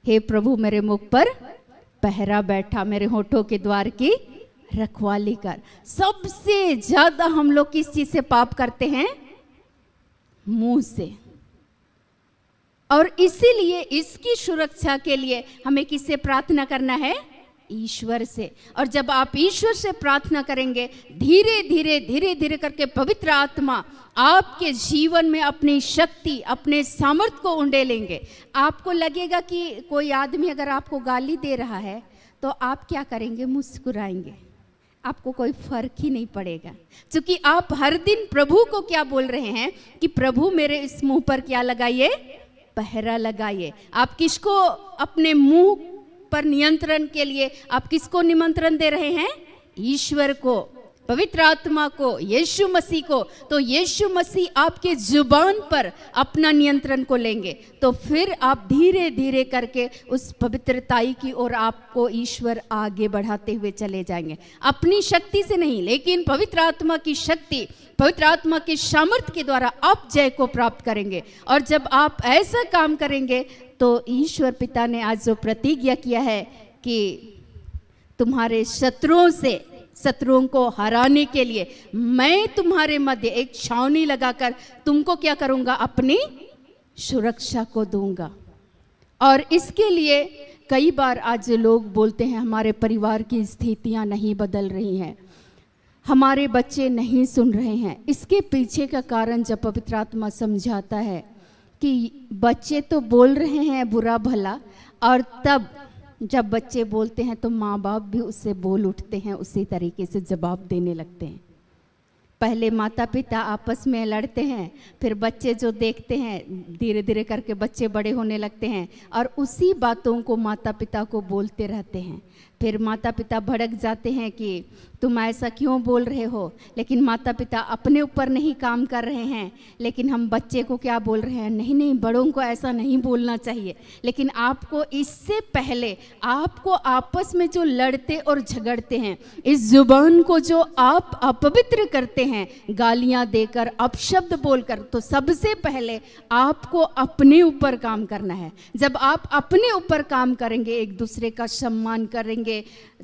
हे प्रभु मेरे मुख पर पहरा बैठा, मेरे होठों के द्वार की रखवाली कर। सबसे ज्यादा हम लोग किस चीज से पाप करते हैं, मुंह से। और इसीलिए इसकी सुरक्षा के लिए हमें किससे प्रार्थना करना है, ईश्वर से। और जब आप ईश्वर से प्रार्थना करेंगे, धीरे धीरे धीरे धीरे करके पवित्र आत्मा आपके जीवन में अपनी शक्ति, अपने सामर्थ्य को उंडेलेंगे। आपको लगेगा कि कोई आदमी अगर आपको गाली दे रहा है तो आप क्या करेंगे, मुस्कुराएंगे, आपको कोई फर्क ही नहीं पड़ेगा, क्योंकि आप हर दिन प्रभु को क्या बोल रहे हैं कि प्रभु मेरे इस मुंह पर क्या लगाइए, पहरा लगाइए। आप किसको अपने मुंह पर नियंत्रण के लिए आप किसको निमंत्रण दे रहे हैं, ईश्वर को, पवित्र आत्मा को, यीशु मसीह को। तो यीशु मसीह आपके जुबान पर अपना नियंत्रण को लेंगे तो फिर आप धीरे धीरे करके उस पवित्रताई की ओर आपको ईश्वर आगे बढ़ाते हुए चले जाएंगे। अपनी शक्ति से नहीं, लेकिन पवित्र आत्मा की शक्ति, पवित्र आत्मा के सामर्थ्य के द्वारा आप जय को प्राप्त करेंगे। और जब आप ऐसा काम करेंगे तो ईश्वर पिता ने आज जो प्रतिज्ञा किया है कि तुम्हारे शत्रुओं को हराने के लिए मैं तुम्हारे मध्य एक छावनी लगाकर तुमको क्या करूंगा, अपनी सुरक्षा को दूंगा। और इसके लिए कई बार आज लोग बोलते हैं हमारे परिवार की स्थितियां नहीं बदल रही हैं, हमारे बच्चे नहीं सुन रहे हैं। इसके पीछे का कारण जब पवित्र आत्मा समझाता है कि बच्चे तो बोल रहे हैं बुरा भला, और तब जब बच्चे बोलते हैं तो माँ बाप भी उससे बोल उठते हैं, उसी तरीके से जवाब देने लगते हैं। पहले माता पिता आपस में लड़ते हैं, फिर बच्चे जो देखते हैं, धीरे धीरे करके बच्चे बड़े होने लगते हैं और उसी बातों को माता पिता को बोलते रहते हैं। फिर माता पिता भड़क जाते हैं कि तुम ऐसा क्यों बोल रहे हो, लेकिन माता पिता अपने ऊपर नहीं काम कर रहे हैं, लेकिन हम बच्चे को क्या बोल रहे हैं, नहीं नहीं बड़ों को ऐसा नहीं बोलना चाहिए। लेकिन आपको इससे पहले आपको आपस में जो लड़ते और झगड़ते हैं, इस जुबान को जो आप अपवित्र करते हैं गालियां देकर, अपशब्द बोलकर, तो सबसे पहले आपको अपने ऊपर काम करना है। जब आप अपने ऊपर काम करेंगे, एक दूसरे का सम्मान करेंगे,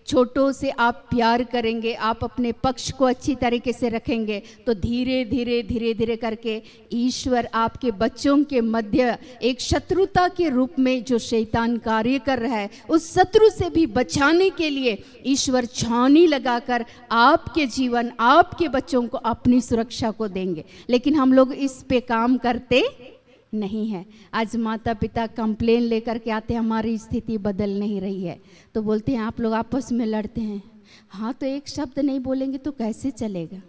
छोटों से आप प्यार करेंगे, आप अपने पक्ष को अच्छी तरीके से रखेंगे, तो धीरे धीरे करके ईश्वर आपके बच्चों के मध्य एक शत्रुता के रूप में जो शैतान कार्य कर रहा है, उस शत्रु से भी बचाने के लिए ईश्वर छावनी लगाकर आपके जीवन, आपके बच्चों को अपनी सुरक्षा को देंगे। लेकिन हम लोग इस पे काम करते नहीं है। आज माता पिता कंप्लेन लेकर के आते हैं हमारी स्थिति बदल नहीं रही है, तो बोलते हैं आप लोग आपस में लड़ते हैं। हाँ, तो एक शब्द नहीं बोलेंगे तो कैसे चलेगा?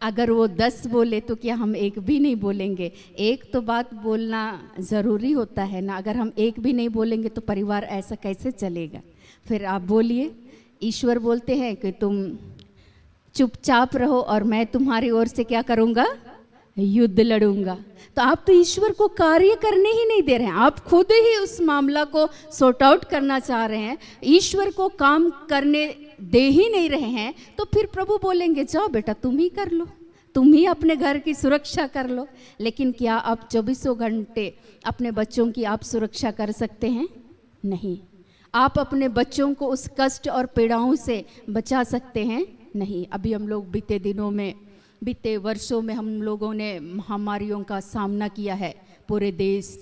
अगर वो 10 बोले तो क्या हम एक भी नहीं बोलेंगे? एक तो बात बोलना ज़रूरी होता है ना। अगर हम एक भी नहीं बोलेंगे तो परिवार ऐसा कैसे चलेगा? फिर आप बोलिए। ईश्वर बोलते हैं कि तुम चुपचाप रहो और मैं तुम्हारी ओर से क्या करूँगा, युद्ध लड़ूंगा। तो आप तो ईश्वर को कार्य करने ही नहीं दे रहे हैं, आप खुद ही उस मामला को सॉर्ट आउट करना चाह रहे हैं, ईश्वर को काम करने दे ही नहीं रहे हैं। तो फिर प्रभु बोलेंगे जाओ बेटा तुम ही कर लो, तुम ही अपने घर की सुरक्षा कर लो। लेकिन क्या आप 24 घंटे अपने बच्चों की आप सुरक्षा कर सकते हैं? नहीं। आप अपने बच्चों को उस कष्ट और पीड़ाओं से बचा सकते हैं? नहीं। अभी हम लोग बीते वर्षों में हम लोगों ने महामारियों का सामना किया है पूरे देश,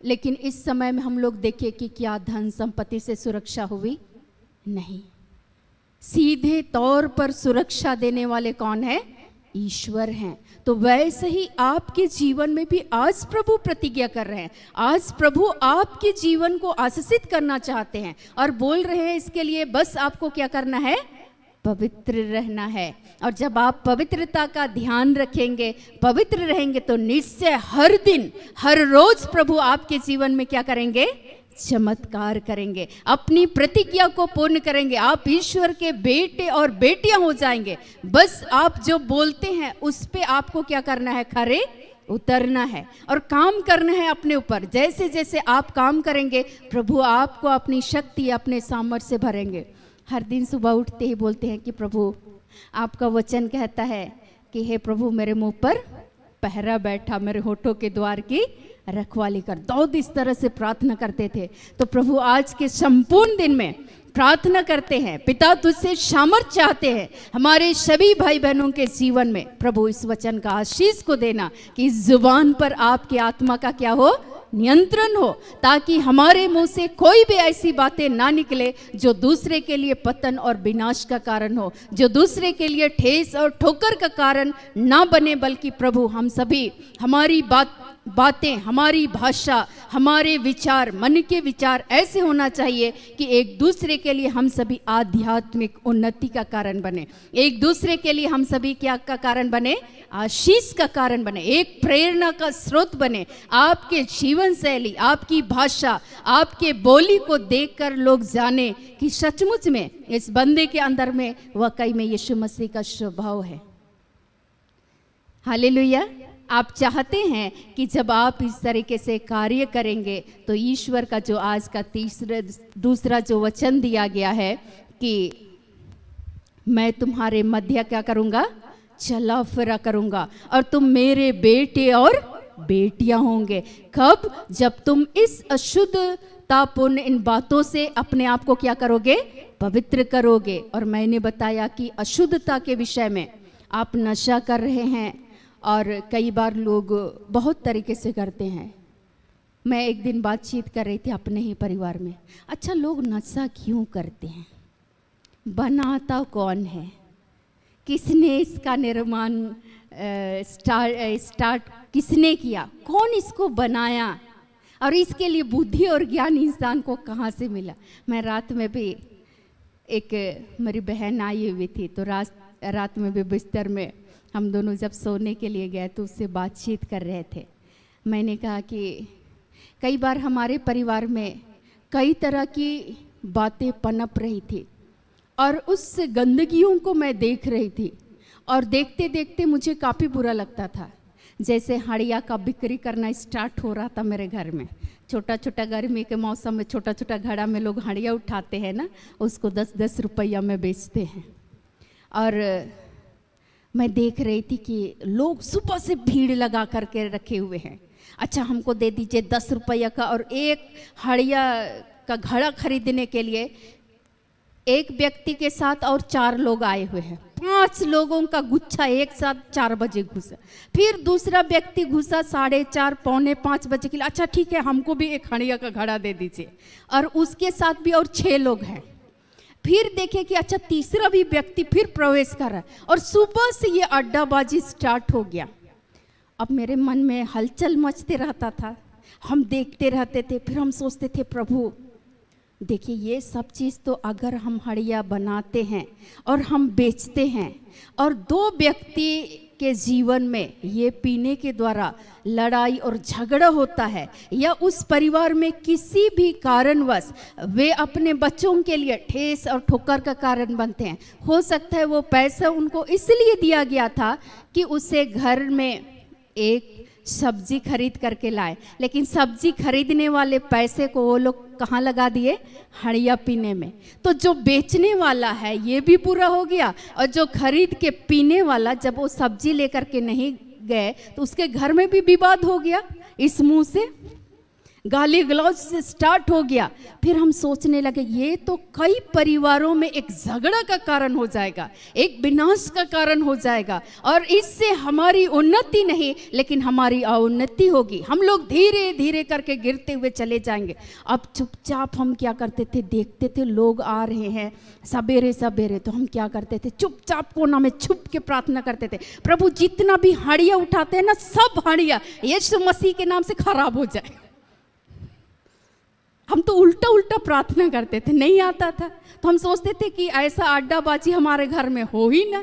लेकिन इस समय में हम लोग देखें कि क्या धन संपत्ति से सुरक्षा हुई? नहीं। सीधे तौर पर सुरक्षा देने वाले कौन है? ईश्वर हैं। तो वैसे ही आपके जीवन में भी आज प्रभु प्रतिज्ञा कर रहे हैं, आज प्रभु आपके जीवन को आशीषित करना चाहते हैं और बोल रहे हैं इसके लिए बस आपको क्या करना है, पवित्र रहना है। और जब आप पवित्रता का ध्यान रखेंगे, पवित्र रहेंगे, तो निश्चय हर दिन हर रोज प्रभु आपके जीवन में क्या करेंगे, चमत्कार करेंगे, अपनी प्रतिज्ञा को पूर्ण करेंगे। आप ईश्वर के बेटे और बेटियां हो जाएंगे। बस आप जो बोलते हैं उस पे आपको क्या करना है, खरे उतरना है और काम करना है अपने ऊपर। जैसे जैसे आप काम करेंगे प्रभु आपको अपनी शक्ति, अपने सामर्थ्य से भरेंगे। हर दिन सुबह उठते ही बोलते हैं कि प्रभु आपका वचन कहता है कि हे प्रभु मेरे मुंह पर पहरा बैठा, मेरे होठों के द्वार की रखवाली कर। दाऊद इस तरह से प्रार्थना करते थे। तो प्रभु आज के संपूर्ण दिन में प्रार्थना करते हैं, पिता तुझसे सामर्थ्य चाहते हैं हमारे सभी भाई बहनों के जीवन में। प्रभु इस वचन का आशीष को देना कि इस जुबान पर आपकी आत्मा का क्या हो, नियंत्रण हो, ताकि हमारे मुंह से कोई भी ऐसी बातें ना निकले जो दूसरे के लिए पतन और विनाश का कारण हो, जो दूसरे के लिए ठेस और ठोकर का कारण ना बने, बल्कि प्रभु हम सभी, हमारी बातें, हमारी भाषा, हमारे विचार, मन के विचार ऐसे होना चाहिए कि एक दूसरे के लिए हम सभी आध्यात्मिक उन्नति का कारण बने, एक दूसरे के लिए हम सभी क्या का कारण बने, आशीष का कारण बने, एक प्रेरणा का स्रोत बने। आपके जीवन शैली, आपकी भाषा, आपके बोली को देखकर लोग जाने कि सचमुच में इस बंदे के अंदर में वाकई में यीशु मसीह का स्वभाव है। हालेलुया। आप चाहते हैं कि जब आप इस तरीके से कार्य करेंगे तो ईश्वर का जो आज का दूसरा जो वचन दिया गया है कि मैं तुम्हारे मध्य क्या करूंगा, चला फिरा करूंगा और तुम मेरे बेटे और बेटियां होंगे। कब? जब तुम इस अशुद्धतापूर्ण इन बातों से अपने आप को क्या करोगे, पवित्र करोगे। और मैंने बताया कि अशुद्धता के विषय में आप नशा कर रहे हैं और कई बार लोग बहुत तरीके से करते हैं। मैं एक दिन बातचीत कर रही थी अपने ही परिवार में, अच्छा लोग नशा क्यों करते हैं, बनाता कौन है, किसने इसका निर्माण स्टार्ट किसने किया, कौन इसको बनाया, और इसके लिए बुद्धि और ज्ञान इंसान को कहाँ से मिला। मैं रात में भी एक मेरी बहन आई हुई थी, तो रात में भी बिस्तर में हम दोनों जब सोने के लिए गए तो उससे बातचीत कर रहे थे। मैंने कहा कि कई बार हमारे परिवार में कई तरह की बातें पनप रही थी और उस गंदगियों को मैं देख रही थी, और देखते देखते मुझे काफ़ी बुरा लगता था। जैसे हड़िया का बिक्री करना स्टार्ट हो रहा था मेरे घर में, छोटा छोटा गर्मी के मौसम में छोटा छोटा घड़ा में लोग हड़िया उठाते हैं ना, उसको 10-10 रुपया में बेचते हैं। और मैं देख रही थी कि लोग सुबह से भीड़ लगा करके रखे हुए हैं, अच्छा हमको दे दीजिए 10 रुपया का। और एक हड़िया का घड़ा खरीदने के लिए एक व्यक्ति के साथ और 4 लोग आए हुए हैं, 5 लोगों का गुच्छा एक साथ 4 बजे घुसा। फिर दूसरा व्यक्ति घुसा 4:30 पौने 5 बजे के लिए, अच्छा ठीक है हमको भी एक हड़िया का घड़ा दे दीजिए, और उसके साथ भी और 6 लोग हैं। फिर देखे कि अच्छा तीसरा भी व्यक्ति फिर प्रवेश कर रहा है, और सुबह से ये अड्डाबाजी स्टार्ट हो गया। अब मेरे मन में हलचल मचते रहता था, हम देखते रहते थे, फिर हम सोचते थे प्रभु देखिए ये सब चीज़ तो अगर हम हड़िया बनाते हैं और हम बेचते हैं, और 2 व्यक्ति के जीवन में ये पीने के द्वारा लड़ाई और झगड़ा होता है, या उस परिवार में किसी भी कारणवश वे अपने बच्चों के लिए ठेस और ठोकर का कारण बनते हैं। हो सकता है वो पैसा उनको इसलिए दिया गया था कि उसे घर में एक सब्जी खरीद करके लाए, लेकिन सब्जी खरीदने वाले पैसे को वो लोग कहाँ लगा दिए, हड़िया पीने में। तो जो बेचने वाला है ये भी पूरा हो गया, और जो खरीद के पीने वाला जब वो सब्जी लेकर के नहीं गए तो उसके घर में भी विवाद हो गया, इस मुंह से गाली गलौज से स्टार्ट हो गया। फिर हम सोचने लगे ये तो कई परिवारों में एक झगड़ा का कारण हो जाएगा, एक विनाश का कारण हो जाएगा, और इससे हमारी उन्नति नहीं लेकिन हमारी अवन्नति होगी। हम लोग धीरे धीरे करके गिरते हुए चले जाएंगे। अब चुपचाप हम क्या करते थे, देखते थे लोग आ रहे हैं सवेरे सवेरे, तो हम क्या करते थे, चुपचाप कोना में छुप के प्रार्थना करते थे, प्रभु जितना भी हड़िया उठाते हैं ना, सब हड़िया यीशु मसीह के नाम से खराब हो जाए। हम तो उल्टा उल्टा प्रार्थना करते थे, नहीं आता था तो हम सोचते थे कि ऐसा अड्डाबाजी हमारे घर में हो ही ना।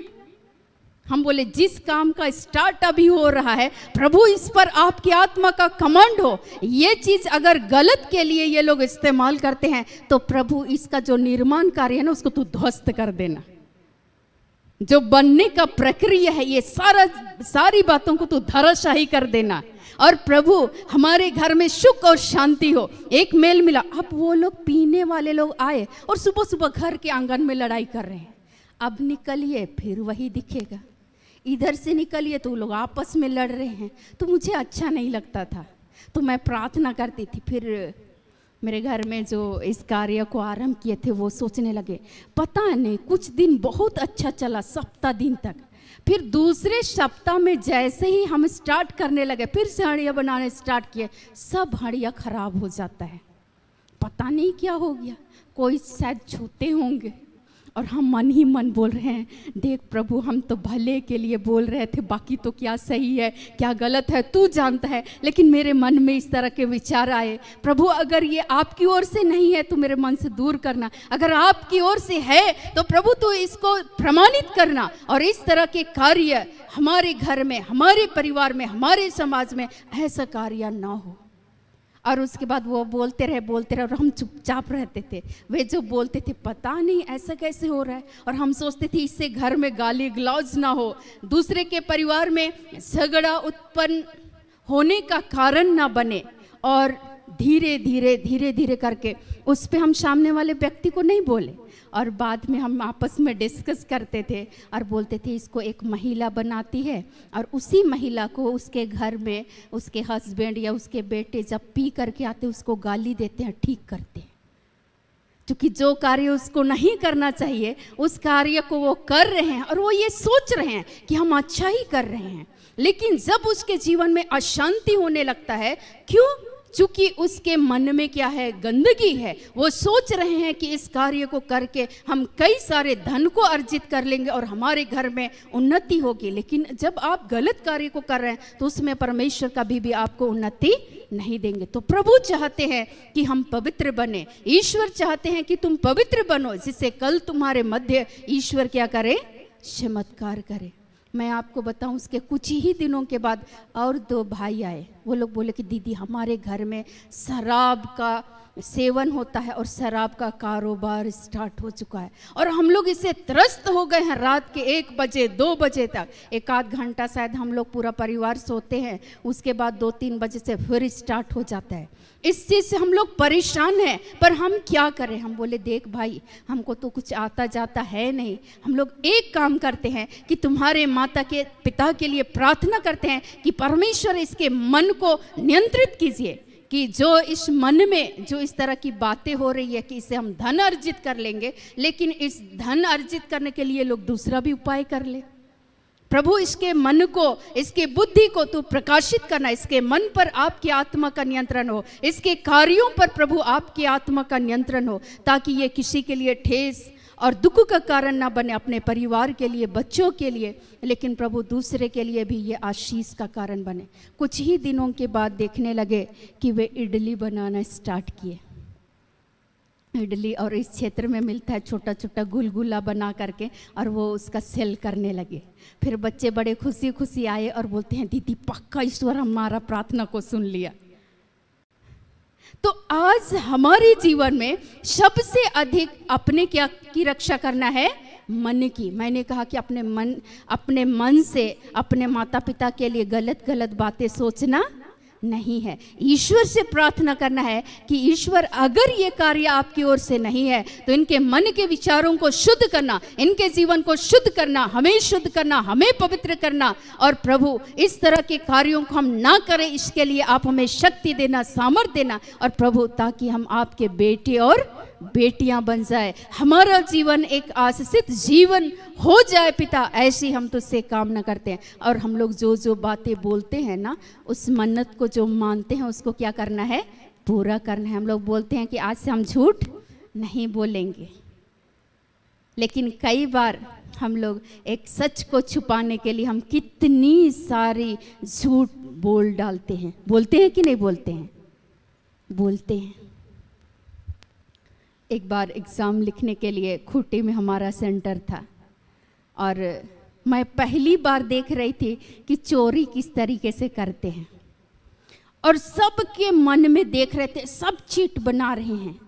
हम बोले जिस काम का स्टार्ट अभी हो रहा है, प्रभु इस पर आपकी आत्मा का कमांड हो, ये चीज अगर गलत के लिए ये लोग इस्तेमाल करते हैं तो प्रभु इसका जो निर्माण कार्य है ना उसको तू ध्वस्त कर देना, जो बनने का प्रक्रिया है ये सारी बातों को तू धराशाही कर देना, और प्रभु हमारे घर में सुख और शांति हो। एक मेल मिला, अब वो लोग पीने वाले लोग आए और सुबह सुबह घर के आंगन में लड़ाई कर रहे हैं। अब निकलिए फिर वही दिखेगा, इधर से निकलिए तो लोग आपस में लड़ रहे हैं, तो मुझे अच्छा नहीं लगता था। तो मैं प्रार्थना करती थी। फिर मेरे घर में जो इस कार्य को आरंभ किए थे वो सोचने लगे, पता नहीं कुछ दिन बहुत अच्छा चला, सप्ताह दिन तक। फिर दूसरे सप्ताह में जैसे ही हम स्टार्ट करने लगे, फिर से हड़िया बनाने स्टार्ट किए, सब हड़िया खराब हो जाता है। पता नहीं क्या हो गया, कोई शायद छूते होंगे, और हम मन ही मन बोल रहे हैं, देख प्रभु हम तो भले के लिए बोल रहे थे, बाकी तो क्या सही है क्या गलत है तू जानता है। लेकिन मेरे मन में इस तरह के विचार आए, प्रभु अगर ये आपकी ओर से नहीं है तो मेरे मन से दूर करना, अगर आपकी ओर से है तो प्रभु तो इसको प्रमाणित करना, और इस तरह के कार्य हमारे घर में, हमारे परिवार में, हमारे समाज में ऐसा कार्य ना हो। और उसके बाद वो बोलते रहे और हम चुपचाप रहते थे। वे जो बोलते थे पता नहीं ऐसा कैसे हो रहा है, और हम सोचते थे इससे घर में गाली गलौज ना हो, दूसरे के परिवार में झगड़ा उत्पन्न होने का कारण ना बने, और धीरे धीरे करके उस पे हम सामने वाले व्यक्ति को नहीं बोले। और बाद में हम आपस में डिस्कस करते थे और बोलते थे इसको एक महिला बनाती है, और उसी महिला को उसके घर में उसके हस्बैंड या उसके बेटे जब पी करके आते उसको गाली देते हैं, ठीक करते हैं। क्योंकि जो कार्य उसको नहीं करना चाहिए उस कार्य को वो कर रहे हैं, और वो ये सोच रहे हैं कि हम अच्छा ही कर रहे हैं। लेकिन जब उसके जीवन में अशांति होने लगता है, क्यों? चूंकि उसके मन में क्या है, गंदगी है। वो सोच रहे हैं कि इस कार्य को करके हम कई सारे धन को अर्जित कर लेंगे और हमारे घर में उन्नति होगी। लेकिन जब आप गलत कार्य को कर रहे हैं तो उसमें परमेश्वर कभी भी आपको उन्नति नहीं देंगे। तो प्रभु चाहते हैं कि हम पवित्र बने, ईश्वर चाहते हैं कि तुम पवित्र बनो, जिससे कल तुम्हारे मध्य ईश्वर क्या करे, चमत्कार करे। मैं आपको बताऊं, उसके कुछ ही दिनों के बाद और 2 भाई आए। वो लोग बोले कि दीदी हमारे घर में शराब का सेवन होता है और शराब का कारोबार स्टार्ट हो चुका है और हम लोग इससे त्रस्त हो गए हैं। रात के 1 बजे 2 बजे तक 1-8 घंटा शायद हम लोग पूरा परिवार सोते हैं, उसके बाद 2-3 बजे से फिर स्टार्ट हो जाता है। इस चीज़ से हम लोग परेशान हैं, पर हम क्या करें। हम बोले देख भाई, हमको तो कुछ आता जाता है नहीं, हम लोग एक काम करते हैं कि तुम्हारे माता के पिता के लिए प्रार्थना करते हैं कि परमेश्वर इसके मन को नियंत्रित कीजिए, कि जो इस मन में जो इस तरह की बातें हो रही है कि इससे हम धन अर्जित कर लेंगे, लेकिन इस धन अर्जित करने के लिए लोग दूसरा भी उपाय कर ले। प्रभु इसके मन को, इसके बुद्धि को तू प्रकाशित करना, इसके मन पर आपकी आत्मा का नियंत्रण हो, इसके कार्यों पर प्रभु आपकी आत्मा का नियंत्रण हो, ताकि ये किसी के लिए ठेस और दुख का कारण ना बने, अपने परिवार के लिए, बच्चों के लिए, लेकिन प्रभु दूसरे के लिए भी ये आशीष का कारण बने। कुछ ही दिनों के बाद देखने लगे कि वे इडली बनाना स्टार्ट किए। इडली और इस क्षेत्र में मिलता है छोटा छोटा गुलगुला बना करके, और वो उसका सेल करने लगे। फिर बच्चे बड़े खुशी खुशी आए और बोलते हैं दीदी पक्का ईश्वर हमारा प्रार्थना को सुन लिया। तो आज हमारे जीवन में सबसे अधिक अपने क्या की रक्षा करना है, मन की। मैंने कहा कि अपने मन से अपने माता पिता के लिए गलत गलत बातें सोचना नहीं है। ईश्वर से प्रार्थना करना है कि ईश्वर अगर ये कार्य आपकी ओर से नहीं है तो इनके मन के विचारों को शुद्ध करना, इनके जीवन को शुद्ध करना, हमें शुद्ध करना, हमें पवित्र करना। और प्रभु इस तरह के कार्यों को हम ना करें, इसके लिए आप हमें शक्ति देना, सामर्थ्य देना। और प्रभु ताकि हम आपके बेटे और बेटियां बन जाए, हमारा जीवन एक आशीषित जीवन हो जाए पिता, ऐसी हम तुझसे कामना करते हैं। और हम लोग जो जो बातें बोलते हैं ना, उस मन्नत को जो मानते हैं उसको क्या करना है, पूरा करना है। हम लोग बोलते हैं कि आज से हम झूठ नहीं बोलेंगे, लेकिन कई बार हम लोग एक सच को छुपाने के लिए हम कितनी सारी झूठ बोल डालते हैं। बोलते हैं कि नहीं बोलते हैं? बोलते हैं। एक बार एग्ज़ाम लिखने के लिए खूंटी में हमारा सेंटर था, और मैं पहली बार देख रही थी कि चोरी किस तरीके से करते हैं, और सबके मन में देख रहे थे, सब चीट बना रहे हैं।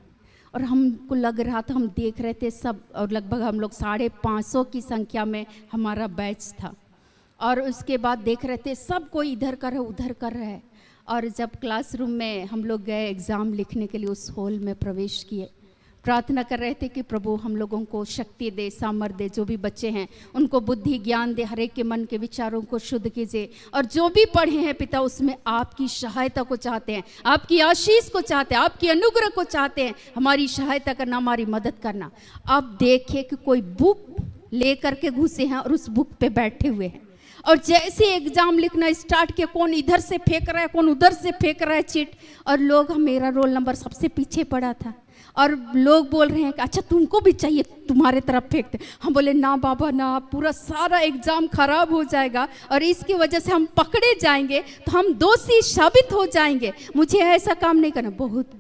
और हमको लग रहा था, हम देख रहे थे सब, और लगभग हम लोग 550 की संख्या में हमारा बैच था। और उसके बाद देख रहे थे सब कोई इधर कर रहा है, उधर कर रहा है। और जब क्लासरूम में हम लोग गए एग्ज़ाम लिखने के लिए, उस हॉल में प्रवेश किए, प्रार्थना कर रहे थे कि प्रभु हम लोगों को शक्ति दे, सामर्थ्य दे, जो भी बच्चे हैं उनको बुद्धि ज्ञान दे, हर एक के मन के विचारों को शुद्ध कीजिए। और जो भी पढ़े हैं पिता, उसमें आपकी सहायता को चाहते हैं, आपकी आशीष को चाहते हैं, आपकी अनुग्रह को चाहते हैं, हमारी सहायता करना, हमारी मदद करना। अब देखिए कि कोई बुक लेकर के घुसे हैं और उस बुक पे बैठे हुए हैं, और जैसे एग्जाम लिखना स्टार्ट किया, कौन इधर से फेंक रहा है, कौन उधर से फेंक रहा है चीट। और लोग, मेरा रोल नंबर सबसे पीछे पड़ा था, और लोग बोल रहे हैं कि अच्छा तुमको भी चाहिए, तुम्हारे तरफ फेंकते। हम बोले ना बाबा ना, पूरा सारा एग्जाम खराब हो जाएगा और इसकी वजह से हम पकड़े जाएंगे तो हम दोषी साबित हो जाएंगे, मुझे ऐसा काम नहीं करना। बहुत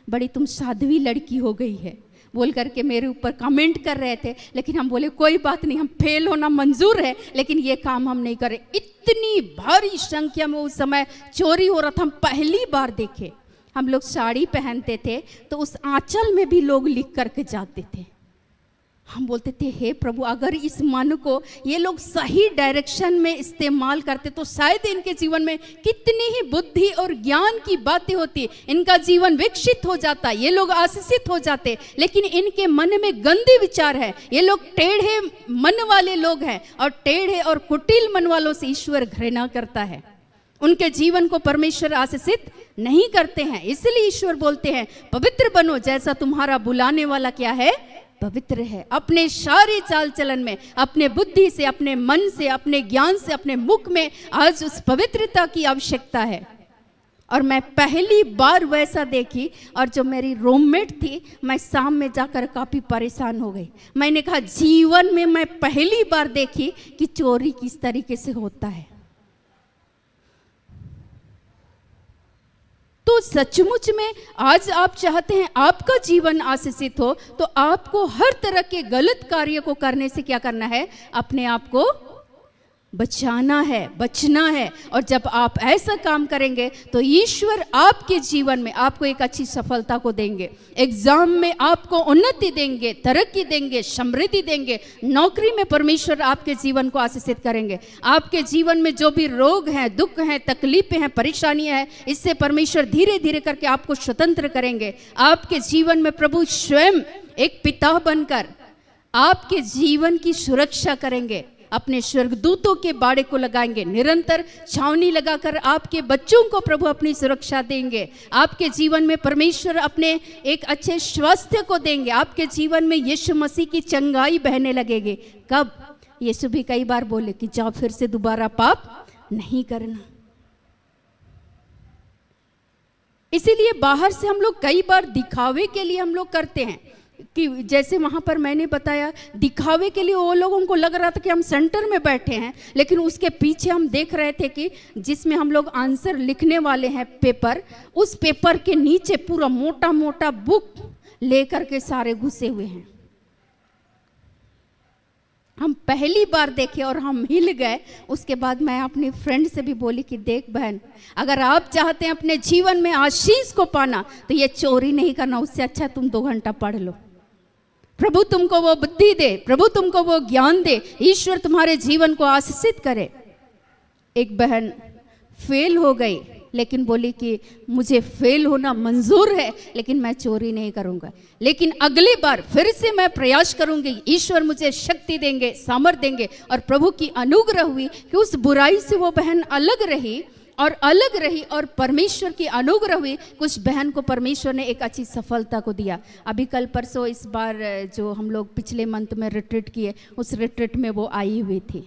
बड़ी तुम साध्वी लड़की हो गई है बोल करके मेरे ऊपर कमेंट कर रहे थे, लेकिन हम बोले कोई बात नहीं, हम फेल होना मंजूर है, लेकिन ये काम हम नहीं करें। इतनी भारी संख्या में उस समय चोरी हो रहा था, हम पहली बार देखे। हम लोग साड़ी पहनते थे तो उस आंचल में भी लोग लिख करके जाते थे। हम बोलते थे हे प्रभु, अगर इस मन को ये लोग सही डायरेक्शन में इस्तेमाल करते तो शायद इनके जीवन में कितनी ही बुद्धि और ज्ञान की बातें होती, इनका जीवन विकसित हो जाता, ये लोग आशीषित हो जाते। लेकिन इनके मन में गंदे विचार है, ये लोग टेढ़े मन वाले लोग हैं, और टेढ़े और कुटिल मन वालों से ईश्वर घृणा करता है, उनके जीवन को परमेश्वर आशीषित नहीं करते हैं। इसलिए ईश्वर बोलते हैं पवित्र बनो जैसा तुम्हारा बुलाने वाला क्या है, पवित्र है। अपने सारे चाल चलन में, अपने बुद्धि से, अपने मन से, अपने ज्ञान से, अपने मुख में आज उस पवित्रता की आवश्यकता है। और मैं पहली बार वैसा देखी। और जो मेरी रूममेट थी, मैं शाम में जाकर काफ़ी परेशान हो गई। मैंने कहा जीवन में मैं पहली बार देखी कि चोरी किस तरीके से होता है। तो सचमुच में आज आप चाहते हैं आपका जीवन आशीषित हो, तो आपको हर तरह के गलत कार्य को करने से क्या करना है? अपने आप को बचाना है, बचना है। और जब आप ऐसा काम करेंगे तो ईश्वर आपके जीवन में आपको एक अच्छी सफलता को देंगे, एग्जाम में आपको उन्नति देंगे, तरक्की देंगे, समृद्धि देंगे, नौकरी में परमेश्वर आपके जीवन को आशीषित करेंगे। आपके जीवन में जो भी रोग हैं, दुख हैं, तकलीफें हैं, परेशानियां हैं, इससे परमेश्वर धीरे धीरे करके आपको स्वतंत्र करेंगे। आपके जीवन में प्रभु स्वयं एक पिता बनकर आपके जीवन की सुरक्षा करेंगे, अपने स्वर्गदूतों के बाड़े को लगाएंगे, निरंतर छावनी लगाकर आपके बच्चों को प्रभु अपनी सुरक्षा देंगे। आपके जीवन में परमेश्वर अपने एक अच्छे स्वास्थ्य को देंगे। आपके जीवन में यीशु मसीह की चंगाई बहने लगेगी। कब? यीशु भी कई बार बोले कि जाओ फिर से दोबारा पाप नहीं करना। इसीलिए बाहर से हम लोग कई बार दिखावे के लिए हम लोग करते हैं कि जैसे वहाँ पर मैंने बताया, दिखावे के लिए वो लोगों को लग रहा था कि हम सेंटर में बैठे हैं, लेकिन उसके पीछे हम देख रहे थे कि जिसमें हम लोग आंसर लिखने वाले हैं पेपर, उस पेपर के नीचे पूरा मोटा मोटा बुक लेकर के सारे घुसे हुए हैं। हम पहली बार देखे और हम हिल गए। उसके बाद मैं अपनी फ्रेंड से भी बोली कि देख बहन, अगर आप चाहते हैं अपने जीवन में आशीष को पाना तो ये चोरी नहीं करना, उससे अच्छा तुम 2 घंटा पढ़ लो। प्रभु तुमको वो बुद्धि दे, प्रभु तुमको वो ज्ञान दे, ईश्वर तुम्हारे जीवन को आशीषित करे। एक बहन फेल हो गई, लेकिन बोली कि मुझे फेल होना मंजूर है, लेकिन मैं चोरी नहीं करूंगा, लेकिन अगली बार फिर से मैं प्रयास करूंगी। ईश्वर मुझे शक्ति देंगे, सामर्थ्य देंगे। और प्रभु की अनुग्रह हुई कि उस बुराई से वो बहन अलग रही और परमेश्वर की अनुग्रह हुई। कुछ बहन को परमेश्वर ने एक अच्छी सफलता को दिया। अभी कल परसों इस बार जो हम लोग पिछले मंथ में रिट्रीट किए, उस रिट्रीट में वो आई हुई थी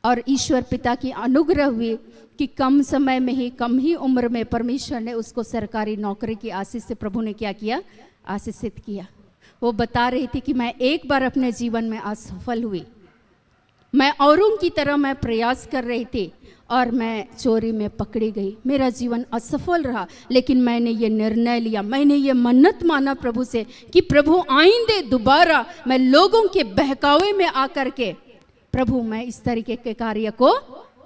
और ईश्वर पिता की अनुग्रह हुई कि कम समय में ही, कम ही उम्र में परमेश्वर ने उसको सरकारी नौकरी की आशीष से प्रभु ने क्या किया? आशीषित किया। वो बता रही थी कि मैं एक बार अपने जीवन में असफल हुई, मैं औरों की तरह मैं प्रयास कर रही थी और मैं चोरी में पकड़ी गई, मेरा जीवन असफल रहा। लेकिन मैंने ये निर्णय लिया, मैंने ये मन्नत माना प्रभु से कि प्रभु आइंदे दोबारा मैं लोगों के बहकावे में आकर के, प्रभु मैं इस तरीके के कार्य को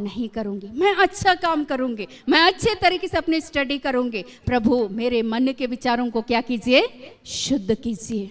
नहीं करूंगी, मैं अच्छा काम करूंगी, मैं अच्छे तरीके से अपनी स्टडी करूंगी। प्रभु मेरे मन के विचारों को क्या कीजिए? शुद्ध कीजिए,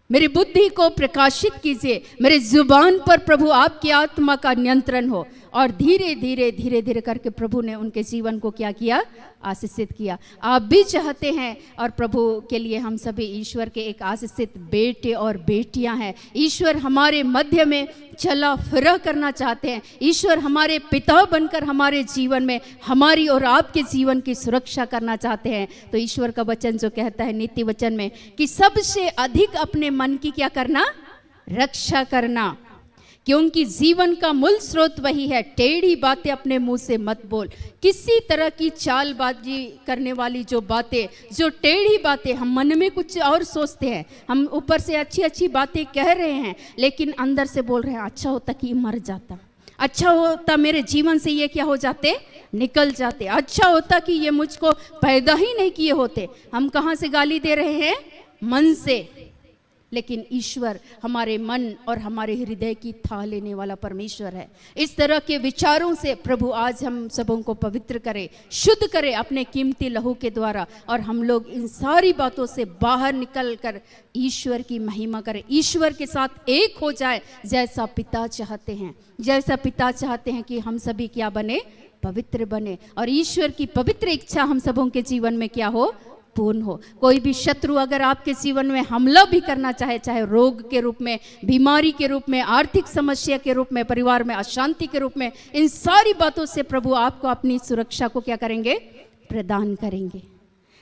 मेरी बुद्धि को प्रकाशित कीजिए, मेरे जुबान पर प्रभु आपकी आत्मा का नियंत्रण हो। और धीरे धीरे करके प्रभु ने उनके जीवन को क्या किया? आशीषित किया। आप भी चाहते हैं, और प्रभु के लिए हम सभी ईश्वर के एक आशीषित बेटे और बेटियां हैं। ईश्वर हमारे मध्य में चला फिरा करना चाहते हैं। ईश्वर हमारे पिता बनकर हमारे जीवन में हमारी और आपके जीवन की सुरक्षा करना चाहते हैं। तो ईश्वर का वचन जो कहता है नीति वचन में कि सबसे अधिक अपने मन की क्या करना? रक्षा करना, क्योंकि जीवन का मूल स्रोत वही है। टेढ़ी बातें अपने मुंह से मत बोल। किसी तरह की चालबाजी करने वाली जो बातें, जो टेढ़ी बातें, हम मन में कुछ और सोचते हैं, हम ऊपर से अच्छी अच्छी बातें कह रहे हैं, लेकिन अंदर से बोल रहे हैं अच्छा होता कि मर जाता, अच्छा होता मेरे जीवन से ये क्या हो जाते, निकल जाते, अच्छा होता कि ये मुझको पैदा ही नहीं किए होते। हम कहाँ से गाली दे रहे हैं? मन से। लेकिन ईश्वर हमारे मन और हमारे हृदय की था लेने वाला परमेश्वर है। इस तरह के विचारों से प्रभु आज हम सबों को पवित्र करे, शुद्ध करे अपने कीमती लहू के द्वारा, और हम लोग इन सारी बातों से बाहर निकल कर ईश्वर की महिमा करें, ईश्वर के साथ एक हो जाए, जैसा पिता चाहते हैं। जैसा पिता चाहते हैं कि हम सभी क्या बने? पवित्र बने, और ईश्वर की पवित्र इच्छा हम सबों के जीवन में क्या हो? पूर्ण हो। कोई भी शत्रु अगर आपके जीवन में हमला भी करना चाहे, चाहे रोग के रूप में, बीमारी के रूप में, आर्थिक समस्या के रूप में, परिवार में अशांति के रूप में, इन सारी बातों से प्रभु आपको अपनी सुरक्षा को क्या करेंगे? प्रदान करेंगे।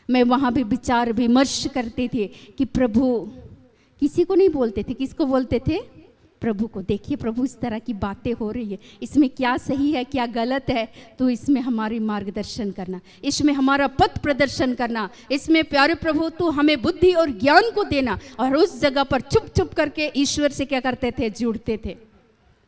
मैं वहाँ भी विचार विमर्श करती थी कि प्रभु, किसी को नहीं बोलते थे, किसको बोलते थे? प्रभु को, देखिए प्रभु इस तरह की बातें हो रही है, इसमें क्या सही है क्या गलत है, तो इसमें हमारी मार्गदर्शन करना, इसमें हमारा पथ प्रदर्शन करना, इसमें प्यारे प्रभु तू हमें बुद्धि और ज्ञान को देना। और उस जगह पर चुप चुप करके ईश्वर से क्या करते थे, जुड़ते थे।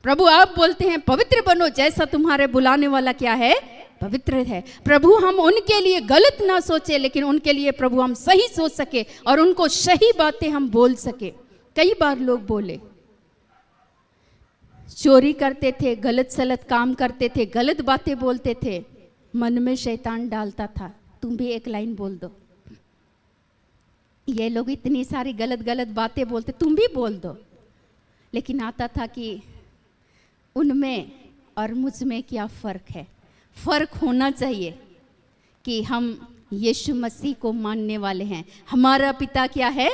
प्रभु आप बोलते हैं पवित्र बनो जैसा तुम्हारे बुलाने वाला क्या है, पवित्र है। प्रभु हम उनके लिए गलत ना सोचे, लेकिन उनके लिए प्रभु हम सही सोच सके और उनको सही बातें हम बोल सके। कई बार लोग बोले, चोरी करते थे, गलत सलत काम करते थे, गलत बातें बोलते थे, मन में शैतान डालता था तुम भी एक लाइन बोल दो। ये लोग इतनी सारी गलत गलत बातें बोलते, तुम भी बोल दो। लेकिन आता था कि उनमें और मुझ में क्या फ़र्क है। फ़र्क होना चाहिए कि हम यीशु मसीह को मानने वाले हैं। हमारा पिता क्या है,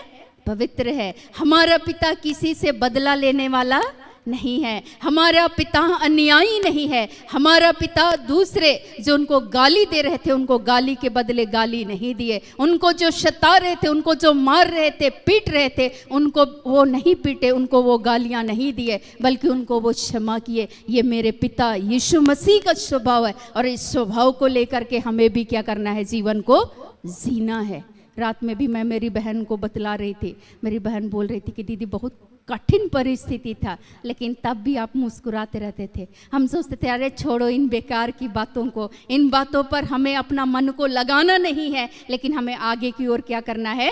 पवित्र है। हमारा पिता किसी से बदला लेने वाला नहीं है। हमारा पिता अन्यायी नहीं है। हमारा पिता दूसरे जो उनको गाली दे रहे थे उनको गाली के बदले गाली नहीं दिए। उनको जो सता रहे थे, उनको जो मार रहे थे, पीट रहे थे, उनको वो नहीं पीटे, उनको वो गालियां नहीं दिए, बल्कि उनको वो क्षमा किए। ये मेरे पिता यीशु मसीह का स्वभाव है और इस स्वभाव को लेकर के हमें भी क्या करना है, जीवन को जीना है। रात में भी मैं मेरी बहन को बतला रही थी, मेरी बहन बोल रही थी कि दीदी बहुत कठिन परिस्थिति था, लेकिन तब भी आप मुस्कुराते रहते थे। हम सोचते थे अरे छोड़ो इन बेकार की बातों को, इन बातों पर हमें अपना मन को लगाना नहीं है, लेकिन हमें आगे की ओर क्या करना है,